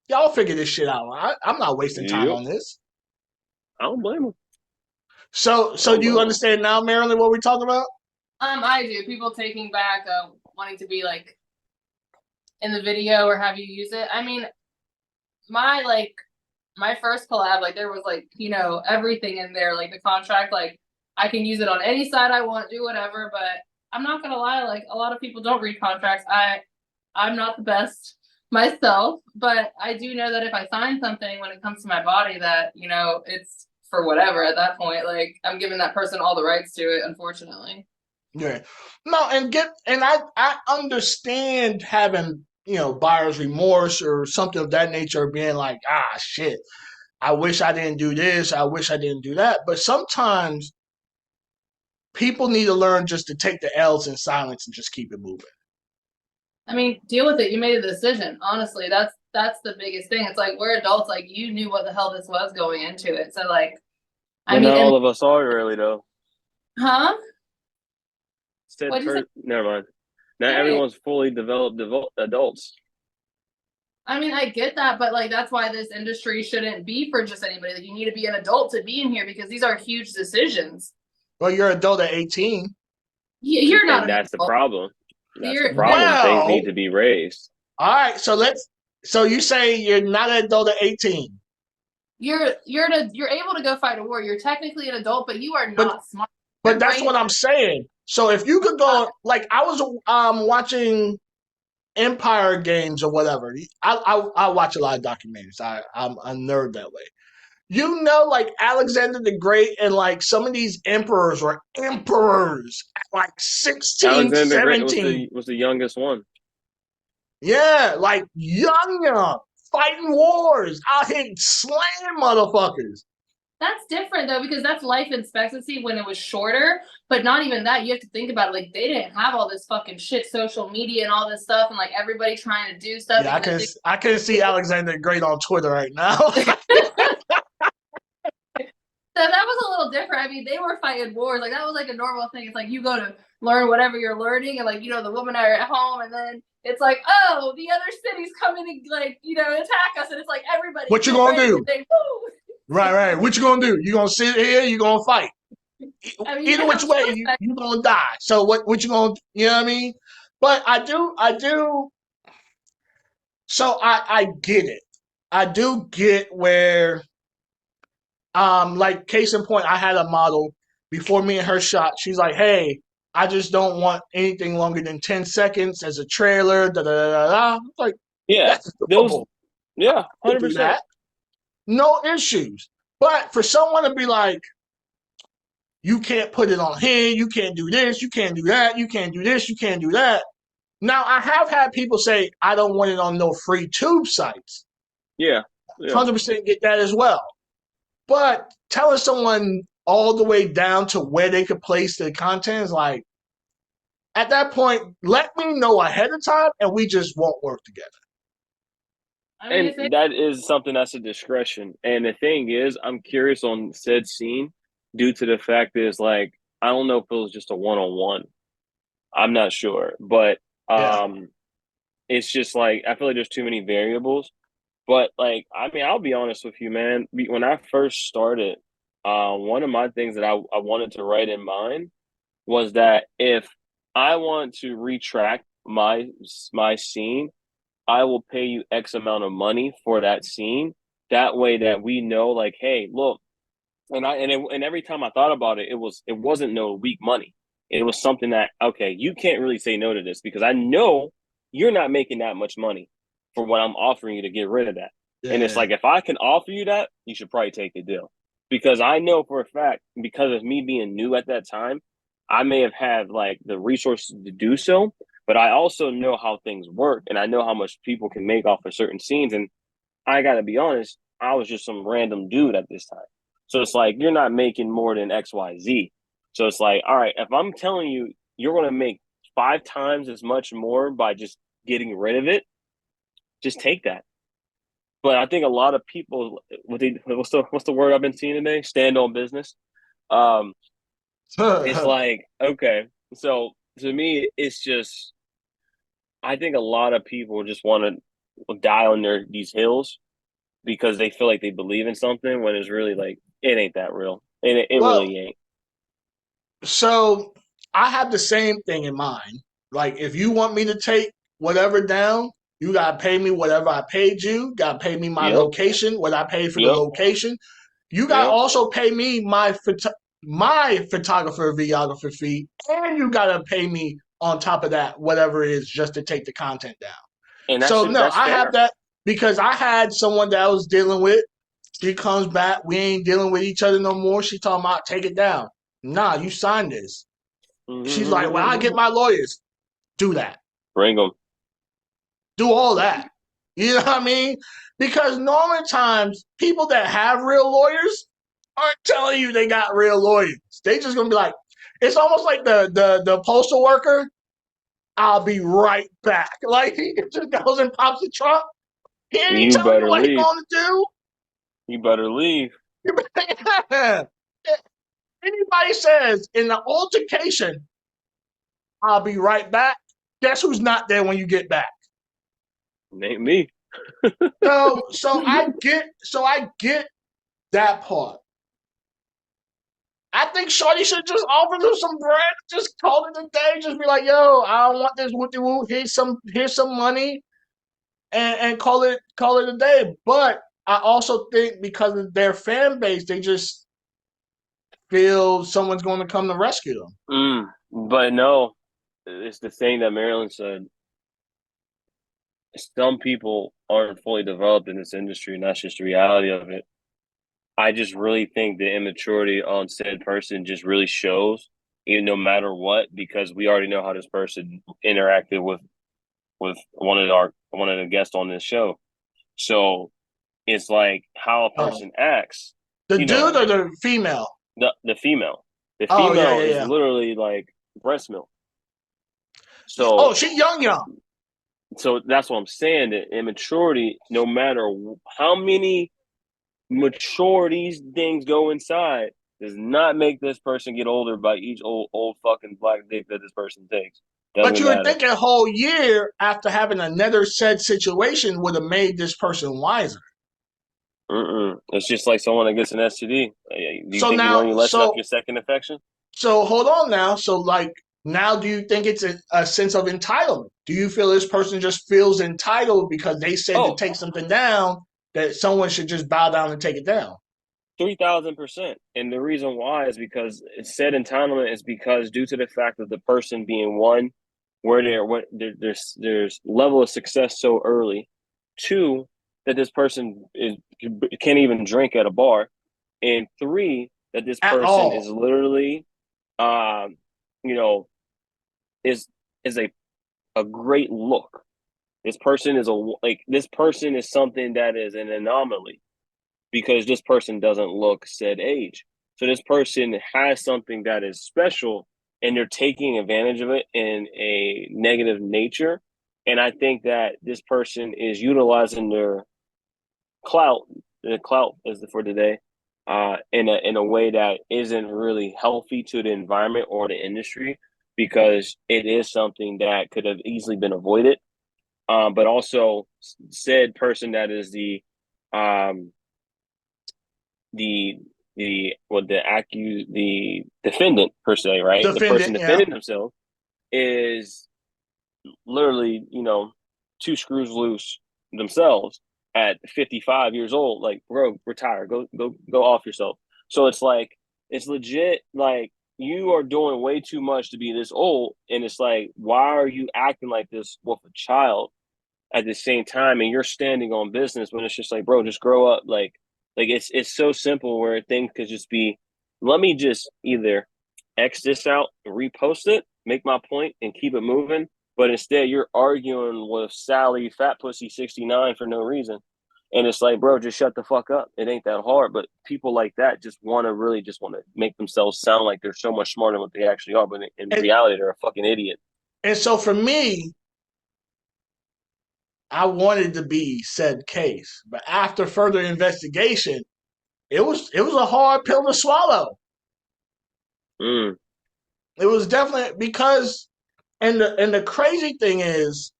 y'all figure this shit out. I'm not wasting time on this. I don't blame them. So do you understand now, Marlyn, what we're talking about? I do. People taking back wanting to be like in the video or have you use it. I mean, my my first collab, like there was like, you know, everything in there, like the contract, like I can use it on any side I want, do whatever, but I'm not gonna lie, like a lot of people don't read contracts. I'm not the best myself, but I do know that if I sign something when it comes to my body that, you know, it's for whatever at that point, like I'm giving that person all the rights to it, unfortunately. Yeah. No, and I understand having, you know, buyer's remorse or something of that nature, being like, shit, I wish I didn't do this, I wish I didn't do that. But sometimes people need to learn just to take the L's in silence and just keep it moving. I mean, deal with it. You made a decision. Honestly, that's the biggest thing. It's like we're adults, like you knew what the hell this was going into it. So like But not all of us are really though. Huh? Never mind. Not Hey. everyone's fully developed adults. I mean, I get that, but like that's why this industry shouldn't be for just anybody. Like you need to be an adult to be in here because these are huge decisions. Well, you're an adult at 18. You're not. And that's the problem. That's the problem. Well, things need to be raised. All right, so you say you're not an adult at 18. You're able to go fight a war. You're technically an adult, but you are not smart. But that's what I'm saying. So if you could go, like I was watching Empire Games or whatever. I watch a lot of documentaries. I'm a nerd that way. You know, like Alexander the Great and like some of these emperors were emperors at like 16, Alexander 17. the Great was the youngest one. Yeah, like young, fighting wars, out here slaying motherfuckers. That's different though, because that's life expectancy when it was shorter, but not even that. You have to think about it. Like they didn't have all this fucking shit, social media and all this stuff, and like everybody trying to do stuff. Yeah, I can see Alexander the Great on Twitter right now. So that was a little different. I mean, they were fighting wars. Like that was like a normal thing. It's like you go to learn whatever you're learning, and like you know the women are at home, and then it's like, oh, the other cities coming to like you know attack us, and it's like everybody. What you gonna do? Right. What you gonna do? You gonna sit here? You gonna fight? I mean, either which way, you gonna die. So what you gonna? You know what I mean? But I do. So I get it. I do get where, like case in point, I had a model before me and her shot. She's like, hey, I just don't want anything longer than 10 seconds as a trailer. Da da da da. I'm like, yeah, that's doable. Yeah, 100%. No issues. But for someone to be like, you can't put it on here, you can't do this, you can't do that, you can't do this, you can't do that. Now, I have had people say, I don't want it on no free tube sites. Yeah. 100% get that as well. But telling someone all the way down to where they could place their content is like, at that point, let me know ahead of time and we just won't work together. I mean, and that is something that's a discretion. And the thing is, I'm curious on said scene due to the fact is like, I don't know if it was just a one-on-one. I'm not sure. But it's just like, I feel like there's too many variables. But like, I mean, I'll be honest with you, man. When I first started, one of my things that I wanted to write in mind was that if I want to retract my scene, I will pay you X amount of money for that scene. That way that we know, like, hey, look, and every time I thought about it, it wasn't no weak money. It was something that, okay, you can't really say no to this because I know you're not making that much money for what I'm offering you to get rid of that. Yeah. And it's like, if I can offer you that, you should probably take the deal. Because I know for a fact, because of me being new at that time, I may have had like the resources to do so, but I also know how things work and I know how much people can make off of certain scenes. And I got to be honest, I was just some random dude at this time. So it's like, you're not making more than X, Y, Z. So it's like, all right, if I'm telling you, you're going to make 5 times as much more by just getting rid of it, just take that. But I think a lot of people, what's the word I've been seeing today? Stand on business. It's like, okay. So to me, it's just, I think a lot of people just want to die on these hills because they feel like they believe in something when it's really like, it ain't that real. And it really ain't. So I have the same thing in mind. Like, if you want me to take whatever down, You gotta pay me whatever I paid you. Gotta pay me my Yep. location, what I paid for the Yep. location. You gotta Yep. also pay me my photographer, videographer fee, and you gotta pay me on top of that whatever it is just to take the content down. And So no, that's I fair. have that because I had someone that I was dealing with. She comes back, we ain't dealing with each other no more. She talking about take it down. Nah, you signed this. She's like, well, I get my lawyers. Do that. Bring them. Do all that. You know what I mean? Because normal times, people that have real lawyers aren't telling you they got real lawyers. They just gonna be like, it's almost like the postal worker. I'll be right back. Like he just goes and pops the trunk. He ain't You telling you better what he's leave. gonna do. You better leave. Anybody says in the altercation, I'll be right back. Guess who's not there when you get back? Ain't me. So I get that part. I think Shorty should just offer them some bread, just call it a day, just be like, yo, I don't want this wooty woo. Here's some money and call it a day. But I also think because of their fan base, they just feel someone's going to come to rescue them. But no, it's the thing that Marilyn said. Some people aren't fully developed in this industry, and that's just the reality of it. I just really think the immaturity on said person just really shows, even no matter what, because we already know how this person interacted with one of the guests on this show. So it's like how a person acts. The dude or the female? The female. The Oh, female yeah. is literally like breast milk. So she young. So that's what I'm saying. That immaturity, no matter how many mature these things go inside, does not make this person get older by each old fucking black dick that this person takes. Doesn't But you matter. would think a whole year after having another said situation would have made this person wiser. It's just like someone that gets an STD. Do you So think now, you learn your lesson after your second infection? So hold on now. So like now, do you think it's a sense of entitlement? Do you feel this person just feels entitled because they said to take something down that someone should just bow down and take it down? 3,000%. And the reason why is because said entitlement is because due to the fact of the person being one, where there's level of success so early. Two, that this person can't even drink at a bar, and three, that this person is literally, is a great look. This person is something that is an anomaly because this person doesn't look said age. So this person has something that is special, and they're taking advantage of it in a negative nature. And I think that this person is utilizing their clout. The clout is for today, in a way that isn't really healthy to the environment or the industry, because it is something that could have easily been avoided. But also, said person that is the defendant per se, right? The person defending himself is literally, two screws loose themselves at 55 years old. Like, bro, retire, go off yourself. So it's like, it's legit. Like, you are doing way too much to be this old, and it's like, why are you acting like this with a child at the same time? And you're standing on business when it's just like, bro, just grow up. Like it's so simple where things could just be, let me just either X this out, repost it, make my point, and keep it moving. But instead, you're arguing with Sally Fat Pussy 69 for no reason. And it's like, bro, just shut the fuck up. It ain't that hard. But people like that just want to make themselves sound like they're so much smarter than what they actually are. But in reality, they're a fucking idiot. And so for me, I wanted to be said case, but after further investigation, it was a hard pill to swallow. It was definitely because, and the crazy thing is,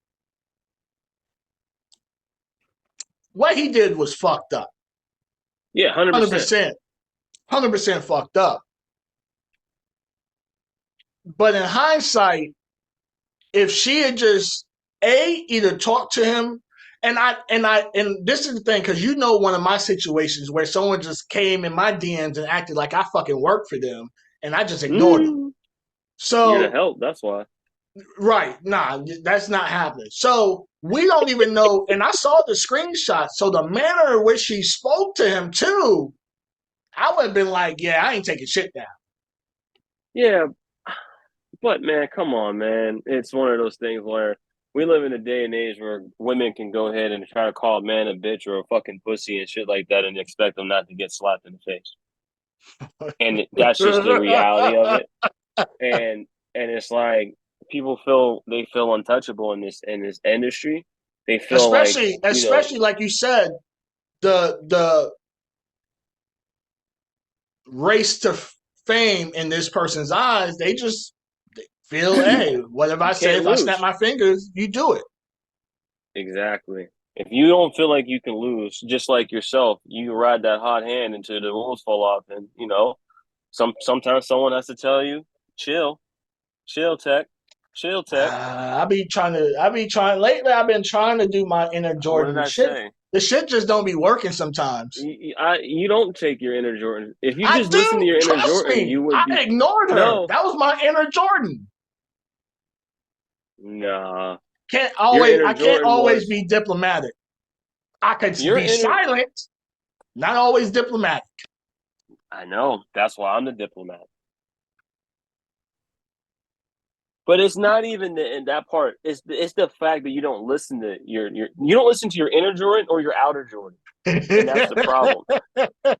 what he did was fucked up. Yeah, 100%. 100% fucked up. But in hindsight, if she had just either talk to him, and this is the thing, because you know one of my situations where someone just came in my DMs and acted like I fucking work for them, and I just ignored them. You're to So help. That's why. right, nah, that's not happening. So we don't even know, and I saw the screenshot. So the manner in which she spoke to him too, I would have been like, yeah, I ain't taking shit down. Yeah, but man, come on, man. It's one of those things where we live in a day and age where women can go ahead and try to call a man a bitch or a fucking pussy and shit like that and expect them not to get slapped in the face. And that's just the reality of it. And it's like people feel untouchable in this industry. They feel especially like you said, the race to fame in this person's eyes, they just feel, hey, whatever I say, if I snap my fingers, you do it. Exactly. If you don't feel like you can lose, just like yourself, you ride that hot hand until the wheels fall off. And sometimes someone has to tell you, chill, Tech. Lately I've been trying to do my inner What did Jordan. I say? The shit just don't be working sometimes. You don't take your inner Jordan. If you I just listen to your inner trust Jordan, me. you would be. I ignored her. No. That was my inner Jordan. Nah. I can't always be diplomatic. I could be silent, not always diplomatic. I know. That's why I'm the diplomat. But it's not even in that part. It's the fact that you don't listen to you don't listen to your inner Jordan or your outer Jordan, and that's the problem.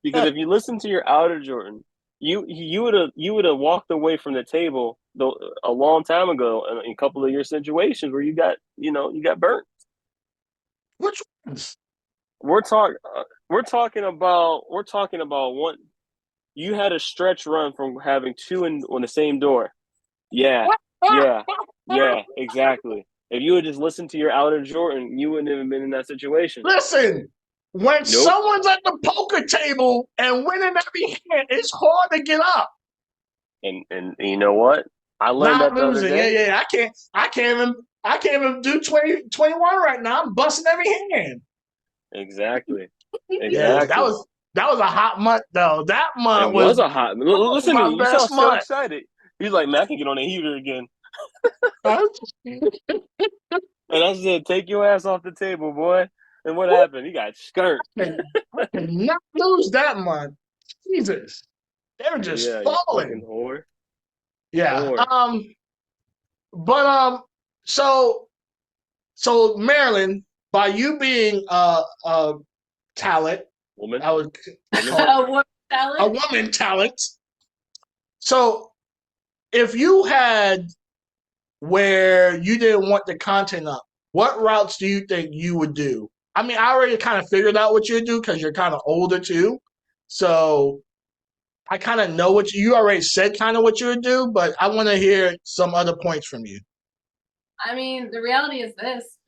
Because if you listen to your outer Jordan, you would have walked away from the table a long time ago in a couple of your situations where you got burnt. Which ones? We're talking about one. You had a stretch run from having two on the same door. Yeah, exactly. If you had just listened to your outer Jordan, you wouldn't have been in that situation. Listen, when someone's at the poker table and winning every hand, it's hard to get up. And you know what? I learned that the other day. Yeah. I can't even do 21 right now. I'm busting every hand. Exactly. Yeah, that was a hot month though. That month was a hot. Listen to me. You sound so month. excited. He's like, man, I can get on the heater again. And I said, take your ass off the table, boy. And what happened? He got skirt. I did not lose that month. Jesus. They were just falling. You fucking whore. Yeah. But so Marlyn, by you being a talent, woman, I would a woman talent. So if you had where you didn't want the content up, what routes do you think you would do? I mean, I already kind of figured out what you'd do because you're kind of older too. So I kind of know what you already said kind of what you would do, but I want to hear some other points from you. I mean, the reality is this.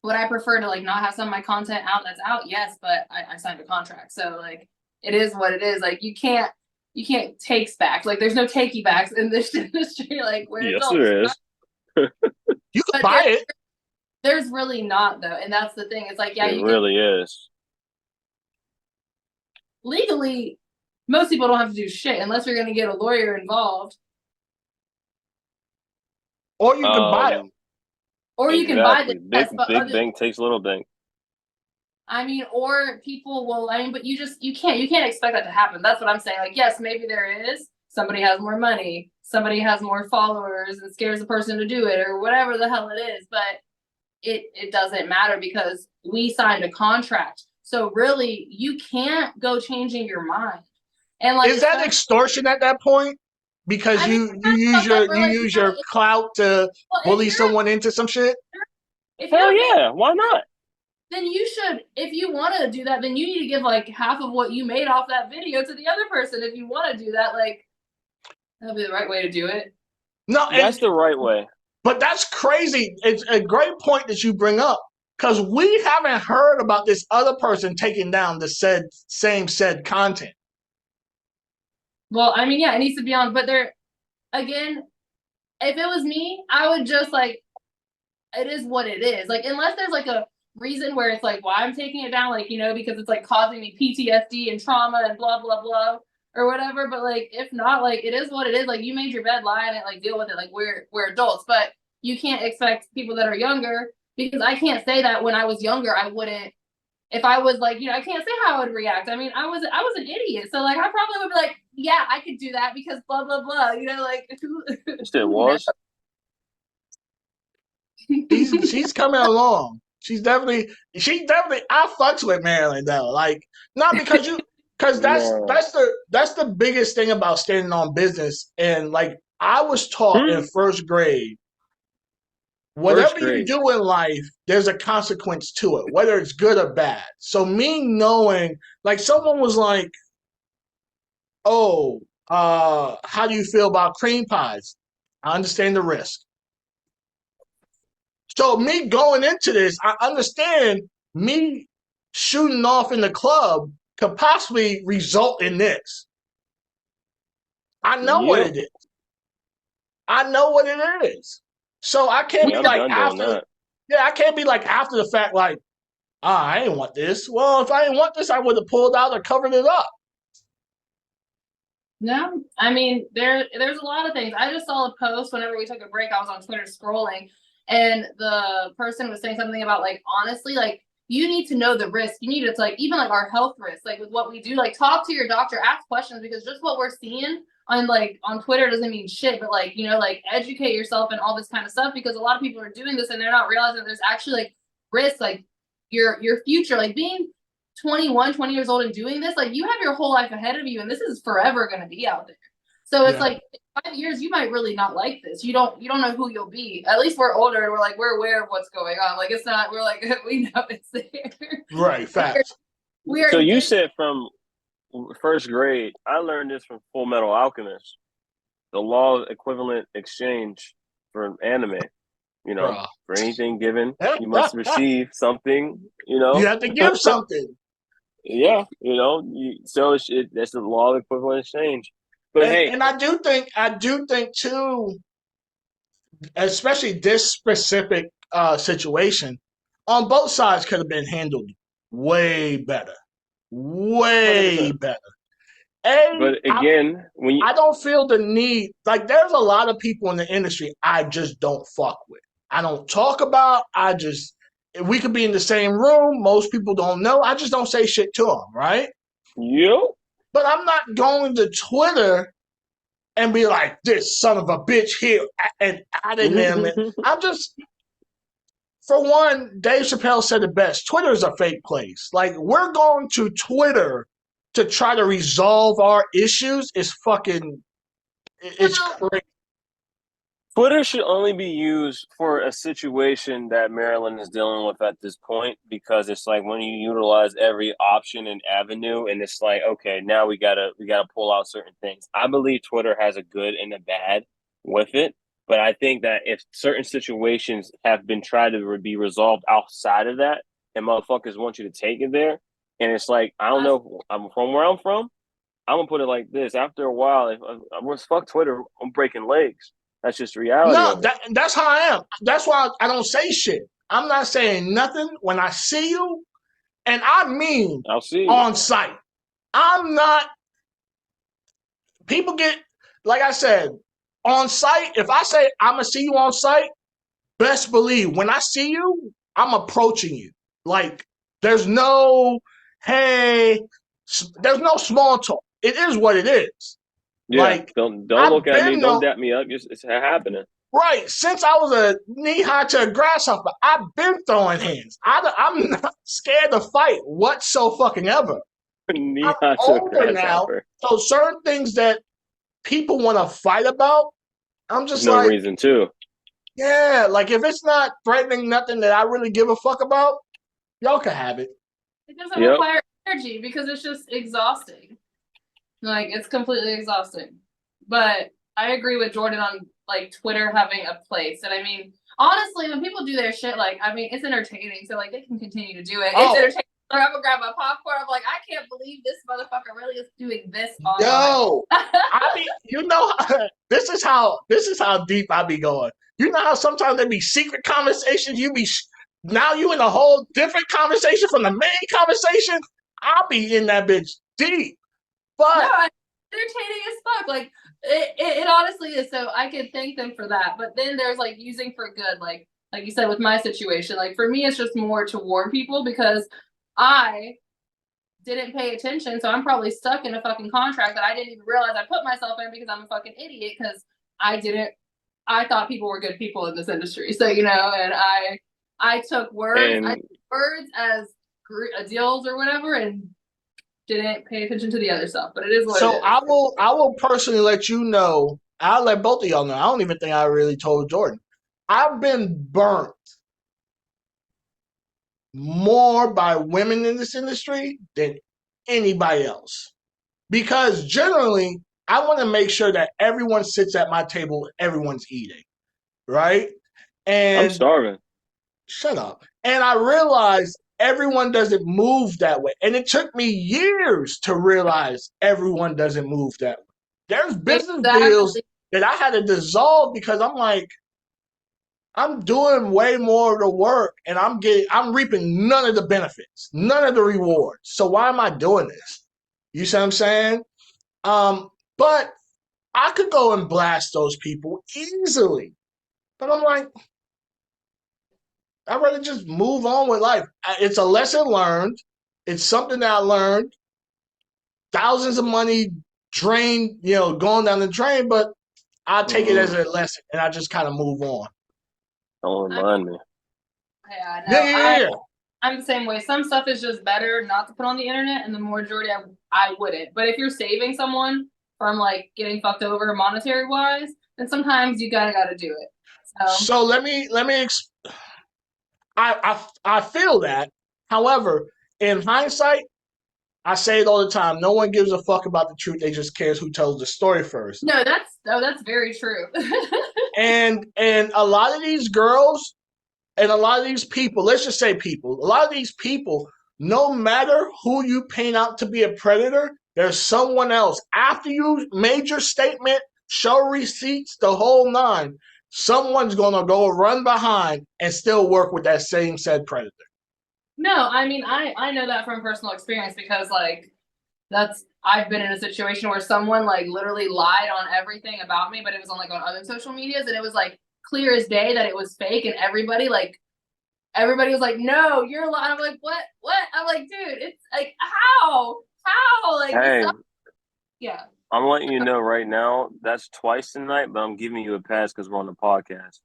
Would I prefer to not have some of my content out that's out? Yes, but I signed a contract. So it is what it is. You can't takes back. There's no takey backs in this industry. Where yes, there is. You can buy it. There's really not though, and that's the thing. It's it really is. Legally, most people don't have to do shit unless you're going to get a lawyer involved. Or you can buy them. Or you can buy the big bank takes little bank. I mean, or people will. I mean, but you can't expect that to happen. That's what I'm saying. Yes, maybe there is. Somebody has more money. Somebody has more followers and scares the person to do it, or whatever the hell it is. But it doesn't matter because we signed a contract. So really, you can't go changing your mind. And is that extortion at that point? Because you use your clout to bully someone into some shit? Hell yeah, why not? Then you should, if you want to do that, then you need to give half of what you made off that video to the other person. If you want to do that, that'll be the right way to do it. No, that's the right way. But that's crazy. It's a great point that you bring up because we haven't heard about this other person taking down the said content. Well, I mean, yeah, it needs to be on. But again, if it was me, I would just it is what it is. Like, unless there's like a reason where it's like why I'm taking it down, like, you know, because it's like causing me PTSD and trauma and blah blah blah or whatever. But like, if not, like, it is what it is. Like, you made your bed, lie in it, like, deal with it. Like, we're adults, but you can't expect people that are younger, because I can't say that when I was younger I wouldn't. If I was like, you know, I can't say how I would react. I mean, I was an idiot, so like I probably would be like, yeah, I could do that because blah blah blah. You know, like It was. She's coming along. She's definitely. I fucks with Marlyn though. Like, not because that's No. that's the biggest thing about standing on business. And like, I was taught in first grade, whatever you do in life, there's a consequence to it, whether it's good or bad. So me knowing, like, someone was like, "Oh, how do you feel about cream pies?" I understand the risk. So me going into this, I understand me shooting off in the club could possibly result in this. I know what it is. I know what it is. So I can't be like after. Yeah, I can't be like after the fact, like, I didn't want this. Well, if I didn't want this, I would have pulled out or covered it up. No, I mean, there's a lot of things. I just saw a post whenever we took a break. I was on Twitter scrolling, and the person was saying something about, like, honestly, like, you need to know the risk. You need to, like, even like our health risk, like with what we do, like, talk to your doctor, ask questions, because just what we're seeing on, like, on Twitter doesn't mean shit. But like, you know, like, educate yourself and all this kind of stuff, because a lot of people are doing this and they're not realizing that there's actually like risk, like your future, like being 21, 20 years old and doing this, like, you have your whole life ahead of you, and this is forever going to be out there. So it's like, in 5 years you might really not like this. You don't know who you'll be. At least we're older and we're like, we're aware of what's going on. Like, it's not, we're like, we know it's there. Right, facts. So you said from first grade. I learned this from Full Metal Alchemist, the law of equivalent exchange for anime. You know, for anything given, you must receive something. You know, you have to give something. Yeah, you know, that's the law of equivalent exchange. But and I do think too, especially this specific situation, on both sides could have been handled way better, way 100%. Better. But again, I don't feel the need. Like, there's a lot of people in the industry I just don't fuck with. I don't talk about. We could be in the same room. Most people don't know. I just don't say shit to them, right? Yep. But I'm not going to Twitter and be like, this son of a bitch here and adding them. I'm just, for one, Dave Chappelle said it best. Twitter is a fake place. Like, we're going to Twitter to try to resolve our issues is fucking, it's crazy. Twitter should only be used for a situation that Marlyn is dealing with at this point, because it's like when you utilize every option and avenue, and it's like, okay, now we gotta pull out certain things. I believe Twitter has a good and a bad with it, but I think that if certain situations have been tried to be resolved outside of that, and motherfuckers want you to take it there, and it's like, I don't know, from where I'm from, I'm gonna put it like this: after a while, if I'm fuck Twitter, I'm breaking legs. That's just reality. No, that's how I am. That's why I don't say shit. I'm not saying nothing when I see you, and I mean I'll see you on site. I'm not. People get, like I said, on site. If I say I'm gonna see you on site, best believe when I see you, I'm approaching you. Like, there's no, hey, there's no small talk. It is what it is. Yeah, like, don't look at me. Don't dap me up. It's happening. Right. Since I was a knee-high to a grasshopper, I've been throwing hands. I'm not scared to fight whatsoever. Knee-high to a grasshopper. Now, so certain things that people want to fight about, I'm just no reason to. Yeah, like, if it's not threatening nothing that I really give a fuck about, y'all can have it. It doesn't require energy because it's just exhausting. Like, it's completely exhausting. But I agree with Jordan on, like, Twitter having a place. And I mean, honestly, when people do their shit, like, I mean, it's entertaining. So, like, they can continue to do it. It's entertaining. Or I'm gonna grab my popcorn. I'm like, I can't believe this motherfucker really is doing this on. No, I mean, you know, this is how deep I be going. You know how sometimes there be secret conversations. Now you in a whole different conversation from the main conversation. I'll be in that bitch deep. But no, entertaining as fuck. Like it honestly is. So I could thank them for that. But then there's like using for good, like you said with my situation. Like for me, it's just more to warn people because I didn't pay attention, so I'm probably stuck in a fucking contract that I didn't even realize I put myself in because I'm a fucking idiot because I thought people were good people in this industry. So, and I took words as deals or whatever and didn't pay attention to the other stuff, but it is what it is. I will personally let you know, I'll let both of y'all know. I don't even think I really told Jordan. I've been burnt more by women in this industry than anybody else. Because generally, I want to make sure that everyone sits at my table, everyone's eating, right? And I'm starving. Shut up. And I realized everyone doesn't move that way. And it took me years to realize everyone doesn't move that way. There's business deals that I had to dissolve because I'm like, I'm doing way more of the work and I'm reaping none of the benefits, none of the rewards. So why am I doing this? You see what I'm saying? But I could go and blast those people easily. But I'm like, I'd rather just move on with life. It's a lesson learned. It's something that I learned. Thousands of money drained, going down the drain, but I take it as a lesson and I just kind of move on. Don't remind me. Yeah, no, Yeah. I'm the same way. Some stuff is just better not to put on the internet, and the majority I wouldn't. But if you're saving someone from like getting fucked over monetary wise, then sometimes you gotta do it. So let me. I feel that. However, in hindsight, I say it all the time. No one gives a fuck about the truth. They just cares who tells the story first. No, that's very true. and a lot of these girls and a lot of these people, let's just say people, a lot of these people, no matter who you paint out to be a predator, there's someone else. After you made your statement, show receipts, the whole nine, someone's going to go run behind and still work with that same said predator. No, I mean, I know that from personal experience because like I've been in a situation where someone like literally lied on everything about me, but it was on other social medias and it was like clear as day that it was fake and everybody was like, no, you're lying. I'm like, what? I'm like, dude, it's like, how? Like, hey, yeah. I'm letting you know right now, that's twice tonight, but I'm giving you a pass because we're on the podcast.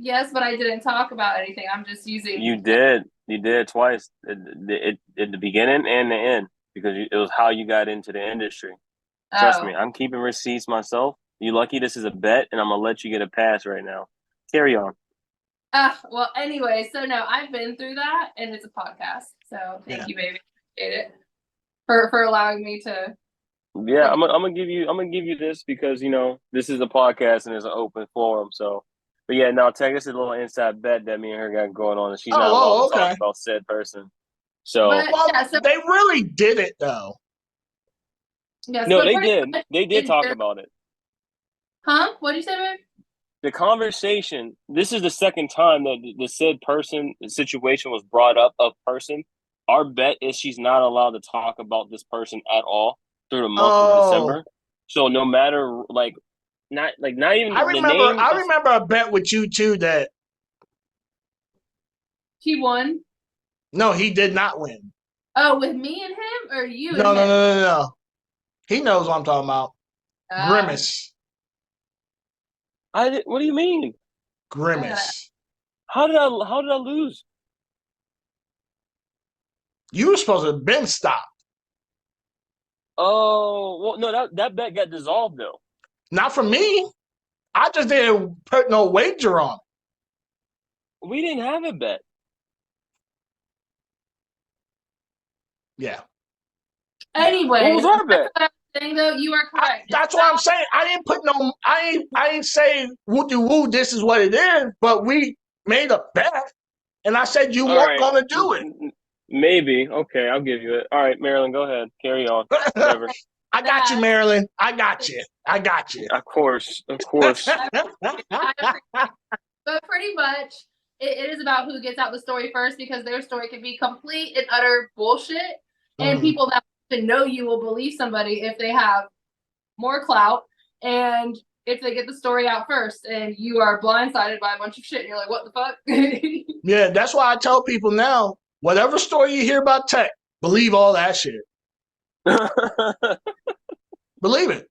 Yes, but I didn't talk about anything. I'm just using. You did twice, at the beginning and the end, because it was how you got into the industry. Trust me, I'm keeping receipts myself. You lucky this is a bet, and I'm going to let you get a pass right now. Carry on. Well, anyway, so no, I've been through that, and it's a podcast. So thank you, baby. Appreciate it for allowing me to. Yeah, I'm gonna give you this because this is a podcast and it's an open forum. So, but yeah, now Tech, this is a little inside bet that me and her got going on, and she's not allowed to talk about said person. So, they really did it though. Yes, no, they did. They did talk about it. Huh? What did you say, babe? The conversation. This is the second time that the said person situation was brought up. Of person, our bet is she's not allowed to talk about this person at all through the month of December. So no matter not even I remember a bet with you too that he won. No, he did not win. Oh, with me and him or you? No. He knows what I'm talking about. Grimace. What do you mean? Grimace. How did I lose? You were supposed to have been stopped. Oh, well, no, that bet got dissolved though. Not for me. I just didn't put no wager on it. We didn't have a bet. Yeah. Anyway, what was our bet? Saying though, you are correct. That's what I'm saying. I didn't put no. I ain't say woo. This is what it is. But we made a bet, and I said you weren't going to do it. Maybe. Okay, I'll give you it. All right, Marlyn, go ahead. Carry on. Whatever. I got you, Marlyn. I got you. Of course. But pretty much, it is about who gets out the story first because their story can be complete and utter bullshit. And people that know you will believe somebody if they have more clout and if they get the story out first and you are blindsided by a bunch of shit and you're like, what the fuck? Yeah, that's why I tell people now, whatever story you hear about tech, believe all that shit. Believe it.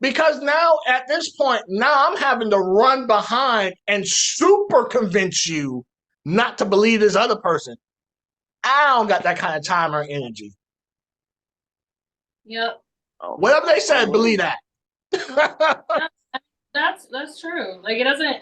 Because now, at this point, now I'm having to run behind and super convince you not to believe this other person. I don't got that kind of time or energy. Yep. Whatever they said, believe that. That's true. Like, it doesn't.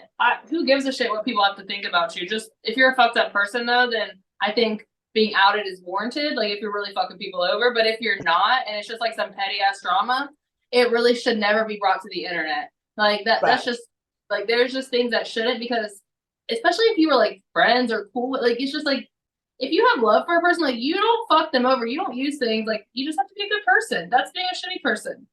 Who gives a shit what people have to think about you? Just if you're a fucked up person, though, then I think being outed is warranted. Like, if you're really fucking people over, but if you're not, and it's just like some petty ass drama, it really should never be brought to the internet. Like that. That's just like there's just things that shouldn't, because especially if you were like friends or cool. Like, it's just like if you have love for a person, like, you don't fuck them over. You don't use things. Like, you just have to be a good person. That's being a shitty person.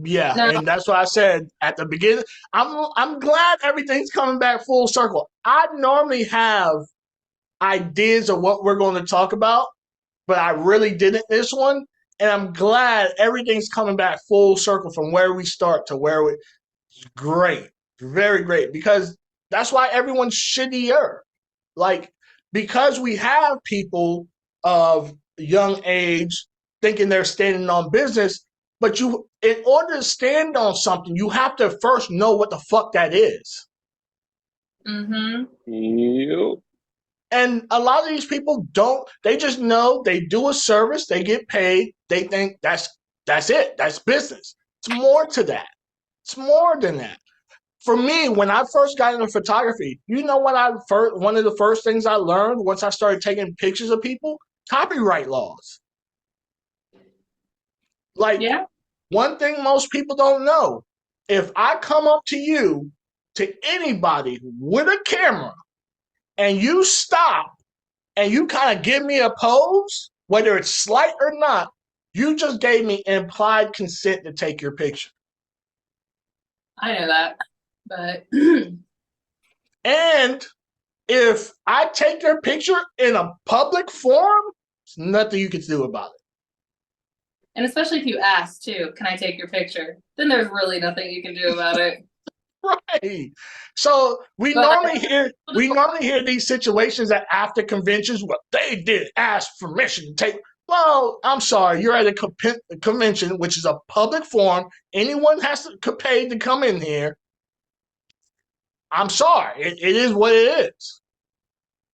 Yeah, no. And that's what I said at the beginning. I'm glad everything's coming back full circle. I normally have ideas of what we're going to talk about, but I really didn't this one. And I'm glad everything's coming back full circle from where we start to where we. Great, very great, because that's why everyone's shittier. Like, because we have people of young age thinking they're standing on business. But you, in order to stand on something, you have to first know what the fuck that is. Mm-hmm. Yep. And a lot of these people don't. They just know they do a service, they get paid, they think that's it. That's business. It's more to that. It's more than that. For me, when I first got into photography, you know what one of the first things I learned once I started taking pictures of people? Copyright laws. Like, yeah. One thing most people don't know, if I come up to you, to anybody with a camera, and you stop and you kind of give me a pose, whether it's slight or not, you just gave me implied consent to take your picture. I know that, but... And if I take your picture in a public forum, there's nothing you can do about it. And especially if you ask, too, can I take your picture? Then there's really nothing you can do about it. Right. So we normally hear these situations at after conventions where they did ask permission to take. Well, I'm sorry, you're at a convention, which is a public forum. Anyone has to pay to come in here. I'm sorry. It is what it is.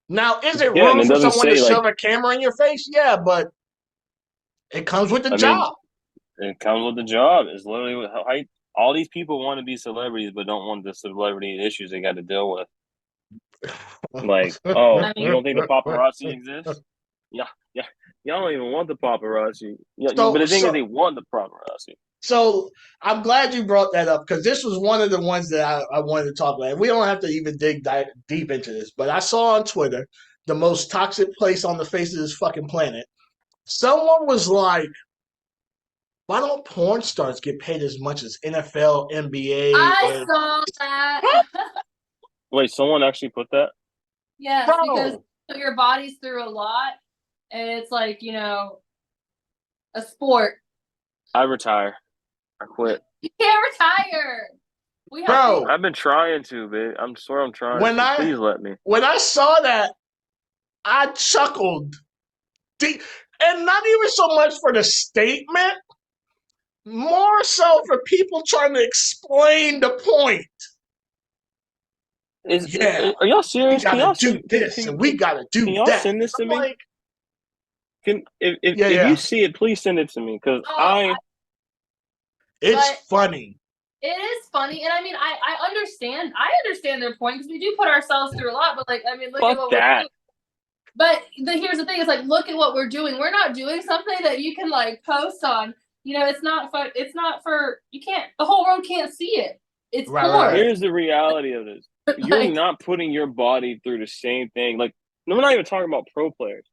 Now, is it rude for someone to shove a camera in your face? Yeah, but it comes with the job. It comes with the job. It's literally how all these people want to be celebrities, but don't want the celebrity issues they got to deal with. Like, you don't think the paparazzi exists? Yeah. Y'all don't even want the paparazzi. But the thing is, they want the paparazzi. So I'm glad you brought that up, because this was one of the ones that I wanted to talk about. We don't have to even dig deep into this, but I saw on Twitter, the most toxic place on the face of this fucking planet. Someone was like, why don't porn stars get paid as much as NFL, NBA? I saw that. Wait, someone actually put that? Yes, because your body's through a lot, and it's like, a sport. I retire. I quit. You can't retire. I've been trying to, babe. I'm trying to. Please let me. When I saw that, I chuckled. And not even so much for the statement, more so for people trying to explain the point. Are y'all serious? We gotta do this, and we gotta do that. Can y'all send this to me? Like, if you see it, please send it to me, because it's funny. It is funny, and I mean, I understand. I understand their point, because we do put ourselves through a lot. But look at what we're doing. But here's the thing: it's like, look at what we're doing. We're not doing something that you can post on. It's not fun. It's not for you. Can't the whole world can't see it. It's porn. Right. Here's the reality of this: you're not putting your body through the same thing. Like, we're not even talking about pro players.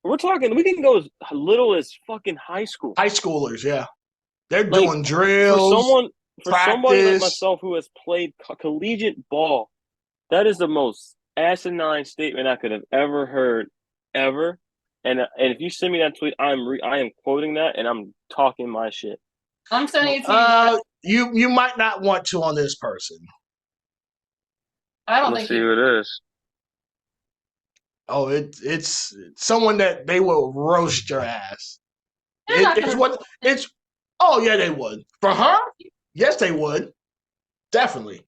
We're talking. We can go as little as fucking high school. High schoolers, yeah, they're doing drills. For somebody like myself who has played collegiate ball, That is the most asinine statement I could have ever heard, ever. And if you send me that tweet, I am quoting that and I'm talking my shit. I'm sending it to you. You might not want to on this person. I don't Let's think see you. who it is. Oh, it's someone that they will roast your ass. They're not It's gonna. what it's. Oh yeah, they would. For her, yes, they would. Definitely,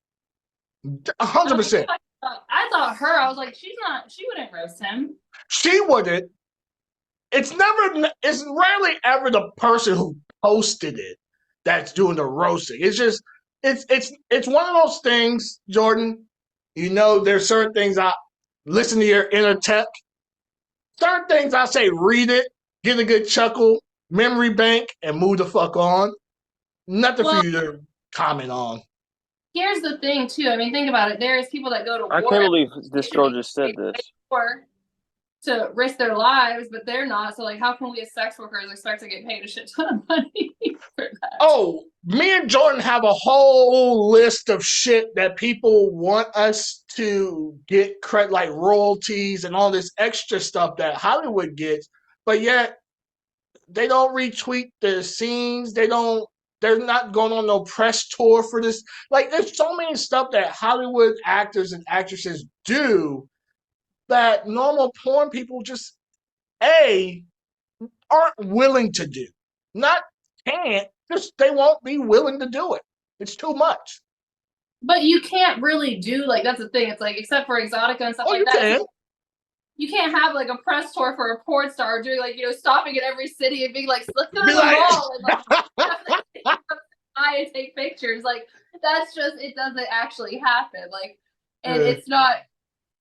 100%. I thought her. I was like, she's not. She wouldn't roast him. She wouldn't. It's never. It's rarely ever the person who posted it that's doing the roasting. It's just. It's one of those things, Jordan. You know, there's certain things I listen to your inner tech. Certain things I say, read it, get a good chuckle, memory bank, and move the fuck on. Nothing for you to comment on. Here's the thing, too. I mean, think about it. There's people that go to war. I can't believe this girl just said this. To risk their lives, but they're not. So, like, how can we as sex workers expect to get paid a shit ton of money for that? Oh, me and Jordan have a whole list of shit that people want us to get credit, like royalties and all this extra stuff that Hollywood gets, but yet they don't retweet the scenes. They're not going on no press tour for this. Like, there's so many stuff that Hollywood actors and actresses do that normal porn people just aren't willing to do. Not can't, just they won't be willing to do it. It's too much. But you can't really do, like, that's the thing. It's like, except for Exotica and stuff like that. Can. You can't have like a press tour for a porn star doing like, stopping in every city and being like, let's go to the mall and like take pictures. Like, that's just, it doesn't actually happen. Like, and it's not,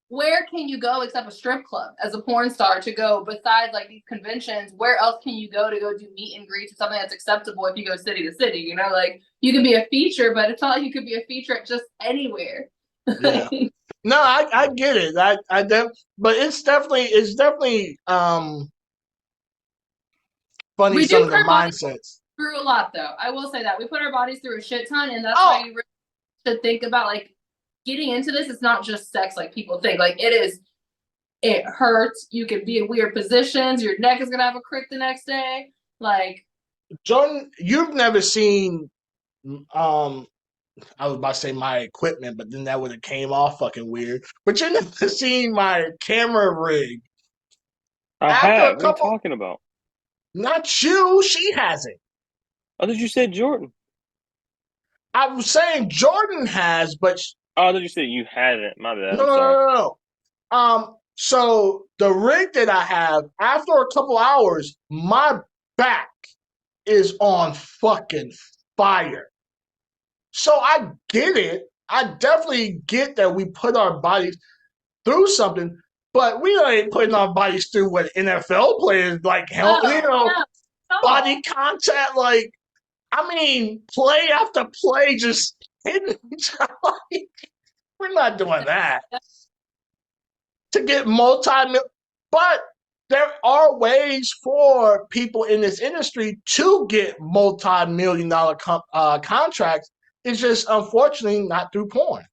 where can you go except a strip club as a porn star to go besides like these conventions? Where else can you go to do meet and greets or something that's acceptable if you go city to city? Like, you can be a feature, but it's not like you could be a feature at just anywhere. Yeah. No, I get it. But it's definitely funny some of the mindsets. Through a lot, though. I will say that we put our bodies through a shit ton, and that's why you really should think about like getting into this. It's not just sex like people think. Like, it hurts. You can be in weird positions. Your neck is gonna have a crick the next day. Like, Jordan, you've never seen I was about to say my equipment, but then that would have came off fucking weird. But you never seen my camera rig. I have. What are you talking about? Not you. She hasn't. I thought you said Jordan. I was saying Jordan has, but I thought you said you hadn't. My bad. No. So the rig that I have, after a couple hours, my back is on fucking fire. So I get it. I definitely get that we put our bodies through something, but we ain't putting our bodies through what NFL players like, body contact. Like, I mean, play after play, just hitting each other. We're not doing that to get but there are ways for people in this industry to get multi-million-dollar contracts. It's just, unfortunately, not through porn.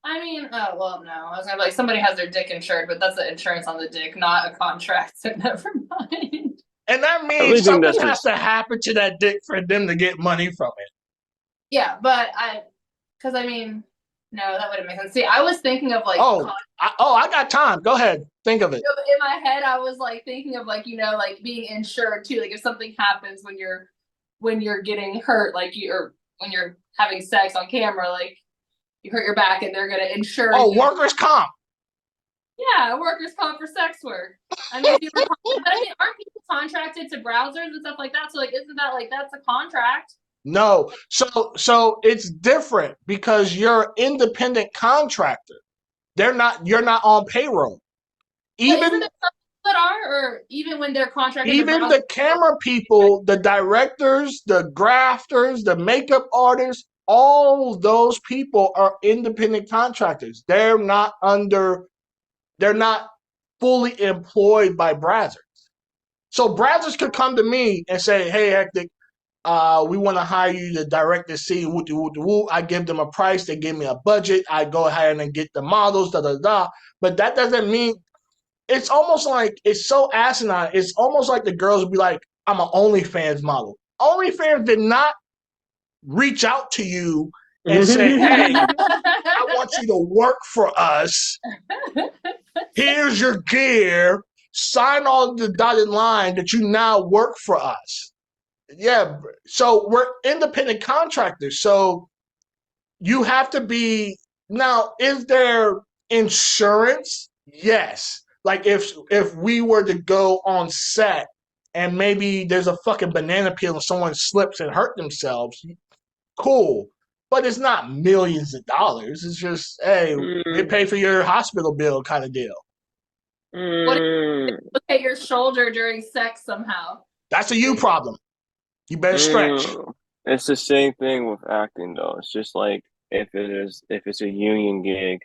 I mean, no. I was gonna be like, somebody has their dick insured, but that's the insurance on the dick, not a contract, so never mind. And that means something has to happen to that dick for them to get money from it. Yeah, but because I mean, no, that wouldn't make sense. See, I was thinking of like... I got time. Go ahead. Think of it. In my head, I was like thinking of like, like being insured too. Like, if something happens when you're getting hurt, like or when you're having sex on camera, like you hurt your back and they're gonna insure you. Workers' comp. Yeah, workers' comp for sex work. I mean, aren't people contracted to browsers and stuff like that? So like, isn't that like, that's a contract? No. So it's different because you're an independent contractor. You're not on payroll. Even that are, or even when they're contracted. Even the camera people, the directors, the grafters, the makeup artists, all those people are independent contractors. They're not fully employed by browsers. So browsers could come to me and say, "Hey, Hektek, we want to hire you to direct the scene. Woo, woo, woo. I give them a price. They give me a budget. I go ahead and get the models. Da da da. But that doesn't mean. It's almost like it's so asinine. It's almost like the girls would be like, "I'm an OnlyFans model." OnlyFans did not reach out to you and say, "Hey, I want you to work for us. Here's your gear. Sign on the dotted line that you now work for us." Yeah, so we're independent contractors. So you have to be now. Is there insurance? Yes. Like if we were to go on set and maybe there's a fucking banana peel and someone slips and hurt themselves, cool. But it's not millions of dollars. It's just, hey, we pay for your hospital bill kind of deal. What if you look at your shoulder during sex somehow? That's a you problem. You better stretch. It's the same thing with acting, though. It's just like if it's a union gig,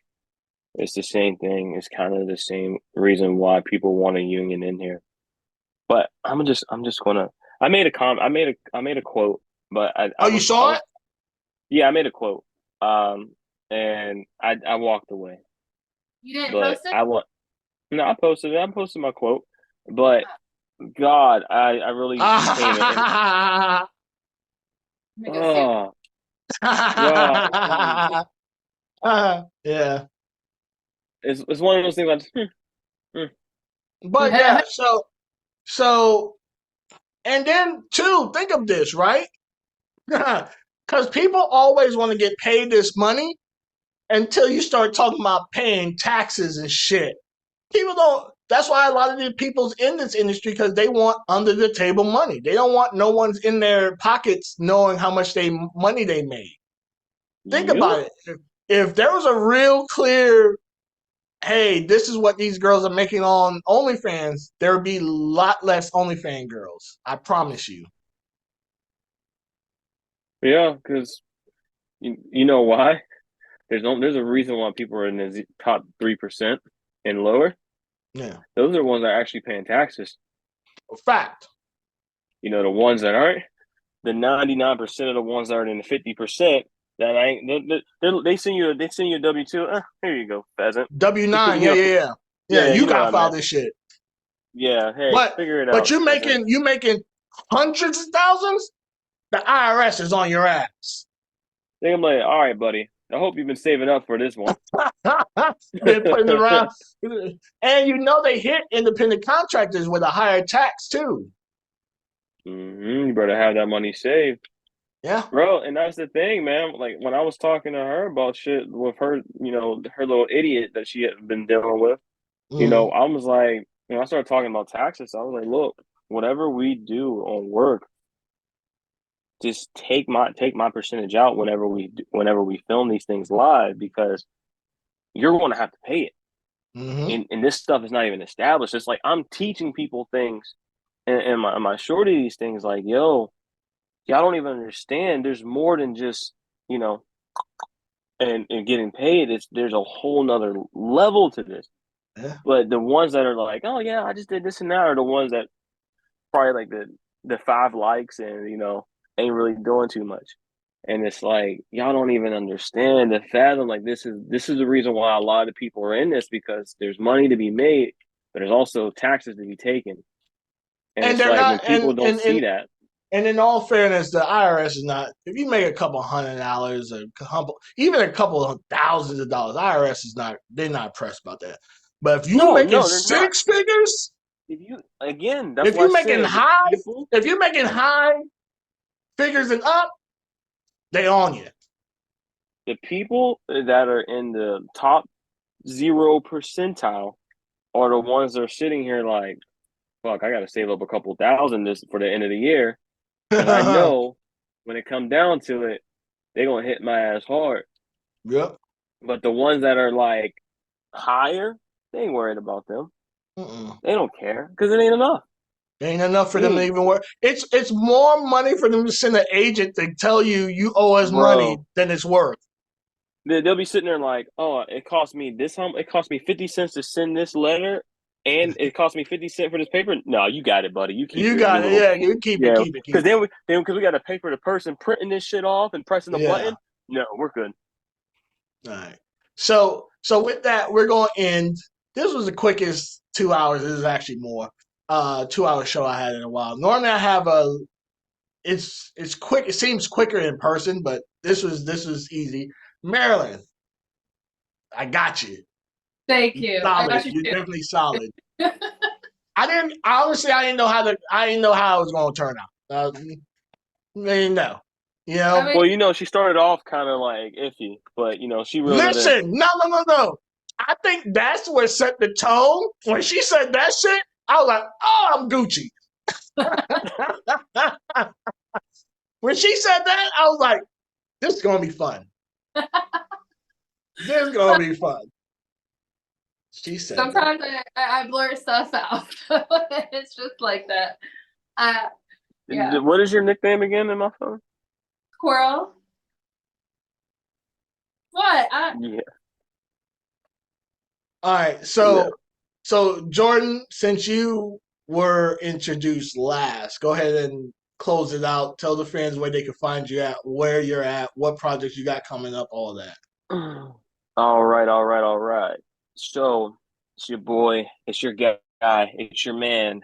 it's the same thing. It's kind of the same reason why people want a union in here. But I'm just gonna. I made a quote, but you saw it? Yeah, I made a quote. And I walked away. You didn't post it? No, I posted it. I posted my quote, but God, I really came in. Oh, God. Yeah. It's one of those things like, But yeah, so and then too, think of this, right? Because people always want to get paid this money until you start talking about paying taxes and shit. People don't. That's why a lot of the people's in this industry because they want under the table money. They don't want no one's in their pockets knowing how much money they made. Think about it. If there was a real clear, hey, this is what these girls are making on OnlyFans, there would be a lot less OnlyFans girls. I promise you. Yeah, because you know why? There's a reason why people are in the top 3% and lower. Yeah, those are the ones that are actually paying taxes. Fact. You know, the ones that aren't, the 99% of the ones that are in the 50% that ain't. They send you a W-2. Here you go, pheasant. W-9. Yeah. You gotta file this shit. Yeah. Hey, figure it out. But you making hundreds of thousands. The IRS is on your ass. I'm like, all right, buddy. I hope you've been saving up for this one. They're putting around, and you know they hit independent contractors with a higher tax too. You better have that money saved. Yeah, bro. And that's the thing, man. Like when I was talking to her about shit with her, you know, her little idiot that she had been dealing with, you know, I was like, when I started talking about taxes, I was like, look, whatever we do on work, just take my percentage out whenever we film these things live, because you're going to have to pay it. And this stuff is not even established. It's like I'm teaching people things, and my shorty these things like, yo, y'all don't even understand. There's more than just, you know, and getting paid. There's a whole nother level to this. Yeah. But the ones that are like, oh yeah, I just did this and that, are the ones that probably like the 5 likes and, you know, ain't really doing too much. And it's like, y'all don't even understand the fathom. Like this is the reason why a lot of people are in this, because there's money to be made, but there's also taxes to be taken. And it's like when people don't see that. And in all fairness, the IRS is not. If you make a couple $100, even a couple of thousands of dollars, IRS is not. They're not pressed about that. But if you're making 6 figures, if you're making high figures and up, they own you. The people that are in the top 0 percentile are the ones that are sitting here like, fuck, I got to save up a couple thousand for the end of the year. And I know when it comes down to it, they're going to hit my ass hard. Yep. But the ones that are like higher, they ain't worried about them. They don't care because it ain't enough. It ain't enough for them to even work. It's more money for them to send an agent to tell you owe us money than it's worth. They'll be sitting there like, oh, it cost me 50 cents to send this letter, and it cost me 50 cents for this paper. No, you got it, buddy. You keep You it. got it. Yeah, you keep it. Keep it. Keep Because it. because we got to pay for the person printing this shit off and pressing the Yeah. button. No, we're good. All right. So with that, we're going to end. This was the quickest 2 hours. This is actually more. 2 hour show I had in a while. Normally I have it's quick. It seems quicker in person, but this was easy. Maryland, I got you. Thank you. I Solid. got you You're too. definitely solid. I didn't know how it was going to turn out. I didn't know. You know. I mean, Well, you know, she started off kind of like iffy, but you know, she reeled it in. Listen, no. I think that's what set the tone. When she said that shit, I was like, oh, I'm Gucci. When she said that, I was like, this is going to be fun. This is going to be fun. She said sometimes I blur stuff out. It's just like that. Yeah. What is your nickname again in my phone? Squirrel. What? Yeah. All right, so Jordan, since you were introduced last, go ahead and close it out. Tell the fans where they can find you at, where you're at, what projects you got coming up, all that. All right. So it's your boy, it's your guy, it's your man,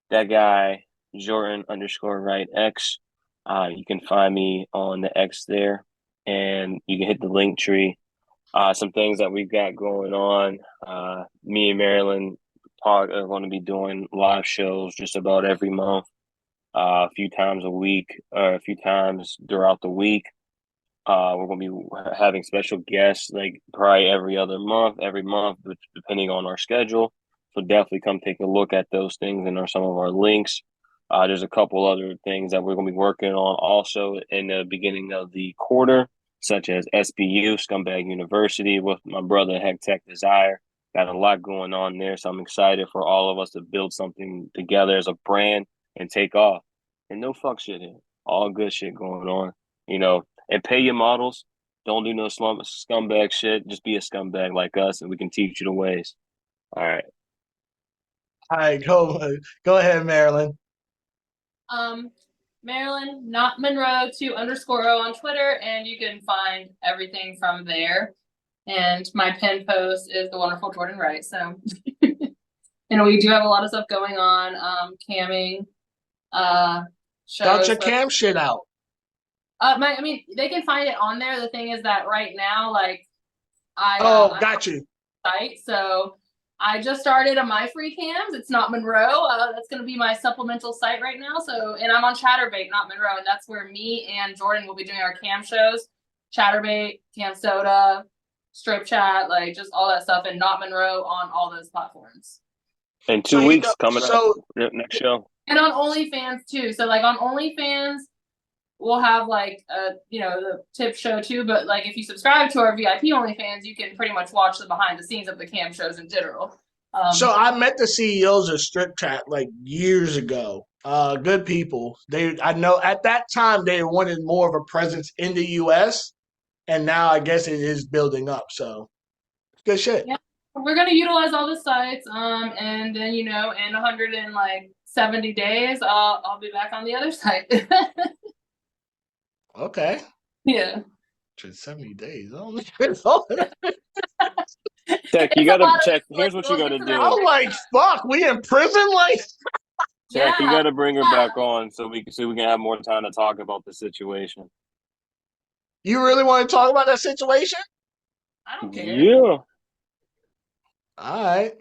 that guy, Jordan underscore Wright X. You can find me on the X there, and you can hit the link tree. Some things that we've got going on. Me and Marlyn are going to be doing live shows just about every month, a few times a week, or a few times throughout the week. We're going to be having special guests like probably every month, depending on our schedule. So definitely come take a look at those things and some of our links. There's a couple other things that we're going to be working on also in the beginning of the quarter, such as SBU, Scumbag University, with my brother Hektek Desire. Got a lot going on there, so I'm excited for all of us to build something together as a brand and take off. And no fuck shit here. All good shit going on, you know. And pay your models. Don't do no scumbag shit. Just be a scumbag like us, and we can teach you the ways. All right. All right, go ahead, Marilyn. Marlyn, not Monroe, 2_O on Twitter, and you can find everything from there. And my pin post is the wonderful Jordan Wright. So, and we do have a lot of stuff going on. Camming, shows. Got your cam shit out. I mean, they can find it on there. The thing is that right now, like, Got you. Site, so I just started on my free cams. It's not Monroe. That's going to be my supplemental site right now. So, and I'm on Chatterbait, not Monroe, and that's where me and Jordan will be doing our cam shows. Chatterbait, Cam Soda, Strip Chat, like just all that stuff, and not Monroe on all those platforms. In 2 weeks coming up, next show. And on OnlyFans too. So like on OnlyFans, we'll have like the tip show too. But like if you subscribe to our VIP OnlyFans, you can pretty much watch the behind the scenes of the cam shows in general. So I met the CEOs of Strip Chat like years ago. Good people. I know at that time they wanted more of a presence in the US, and now I guess it is building up. So good shit. Yeah, we're gonna utilize all the sites. And then in 170 days, I'll be back on the other site. Okay. Yeah. 70 days. Tech, you gotta check. Here's what you gotta do. I'm like, fuck, we in prison, like. Tech, you gotta bring her back on so we can have more time to talk about the situation. You really want to talk about that situation? I don't care. Yeah. All right.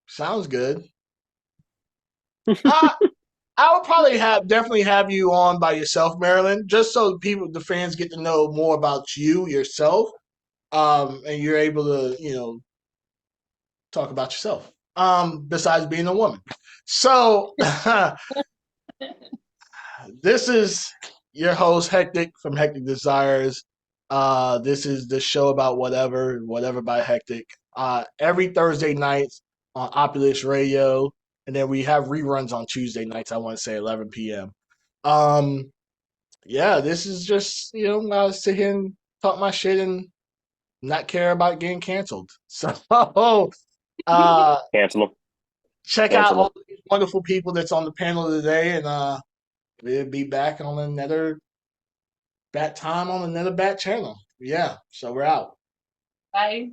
Sounds good. I would probably definitely have you on by yourself, Marilyn, just so the fans get to know more about you yourself, and you're able to, talk about yourself. Besides being a woman. So this is your host Hektek from Hektek Desires. This is the show about whatever by Hektek. Every Thursday nights on Opulus Radio. And then we have reruns on Tuesday nights, I want to say 11 p.m. This is just, I sit here and talk my shit and not care about getting canceled. So Cancel them. Check out Cancel all these wonderful people that's on the panel today, and we'll be back on another bat time on another bat channel. Yeah, so we're out. Bye.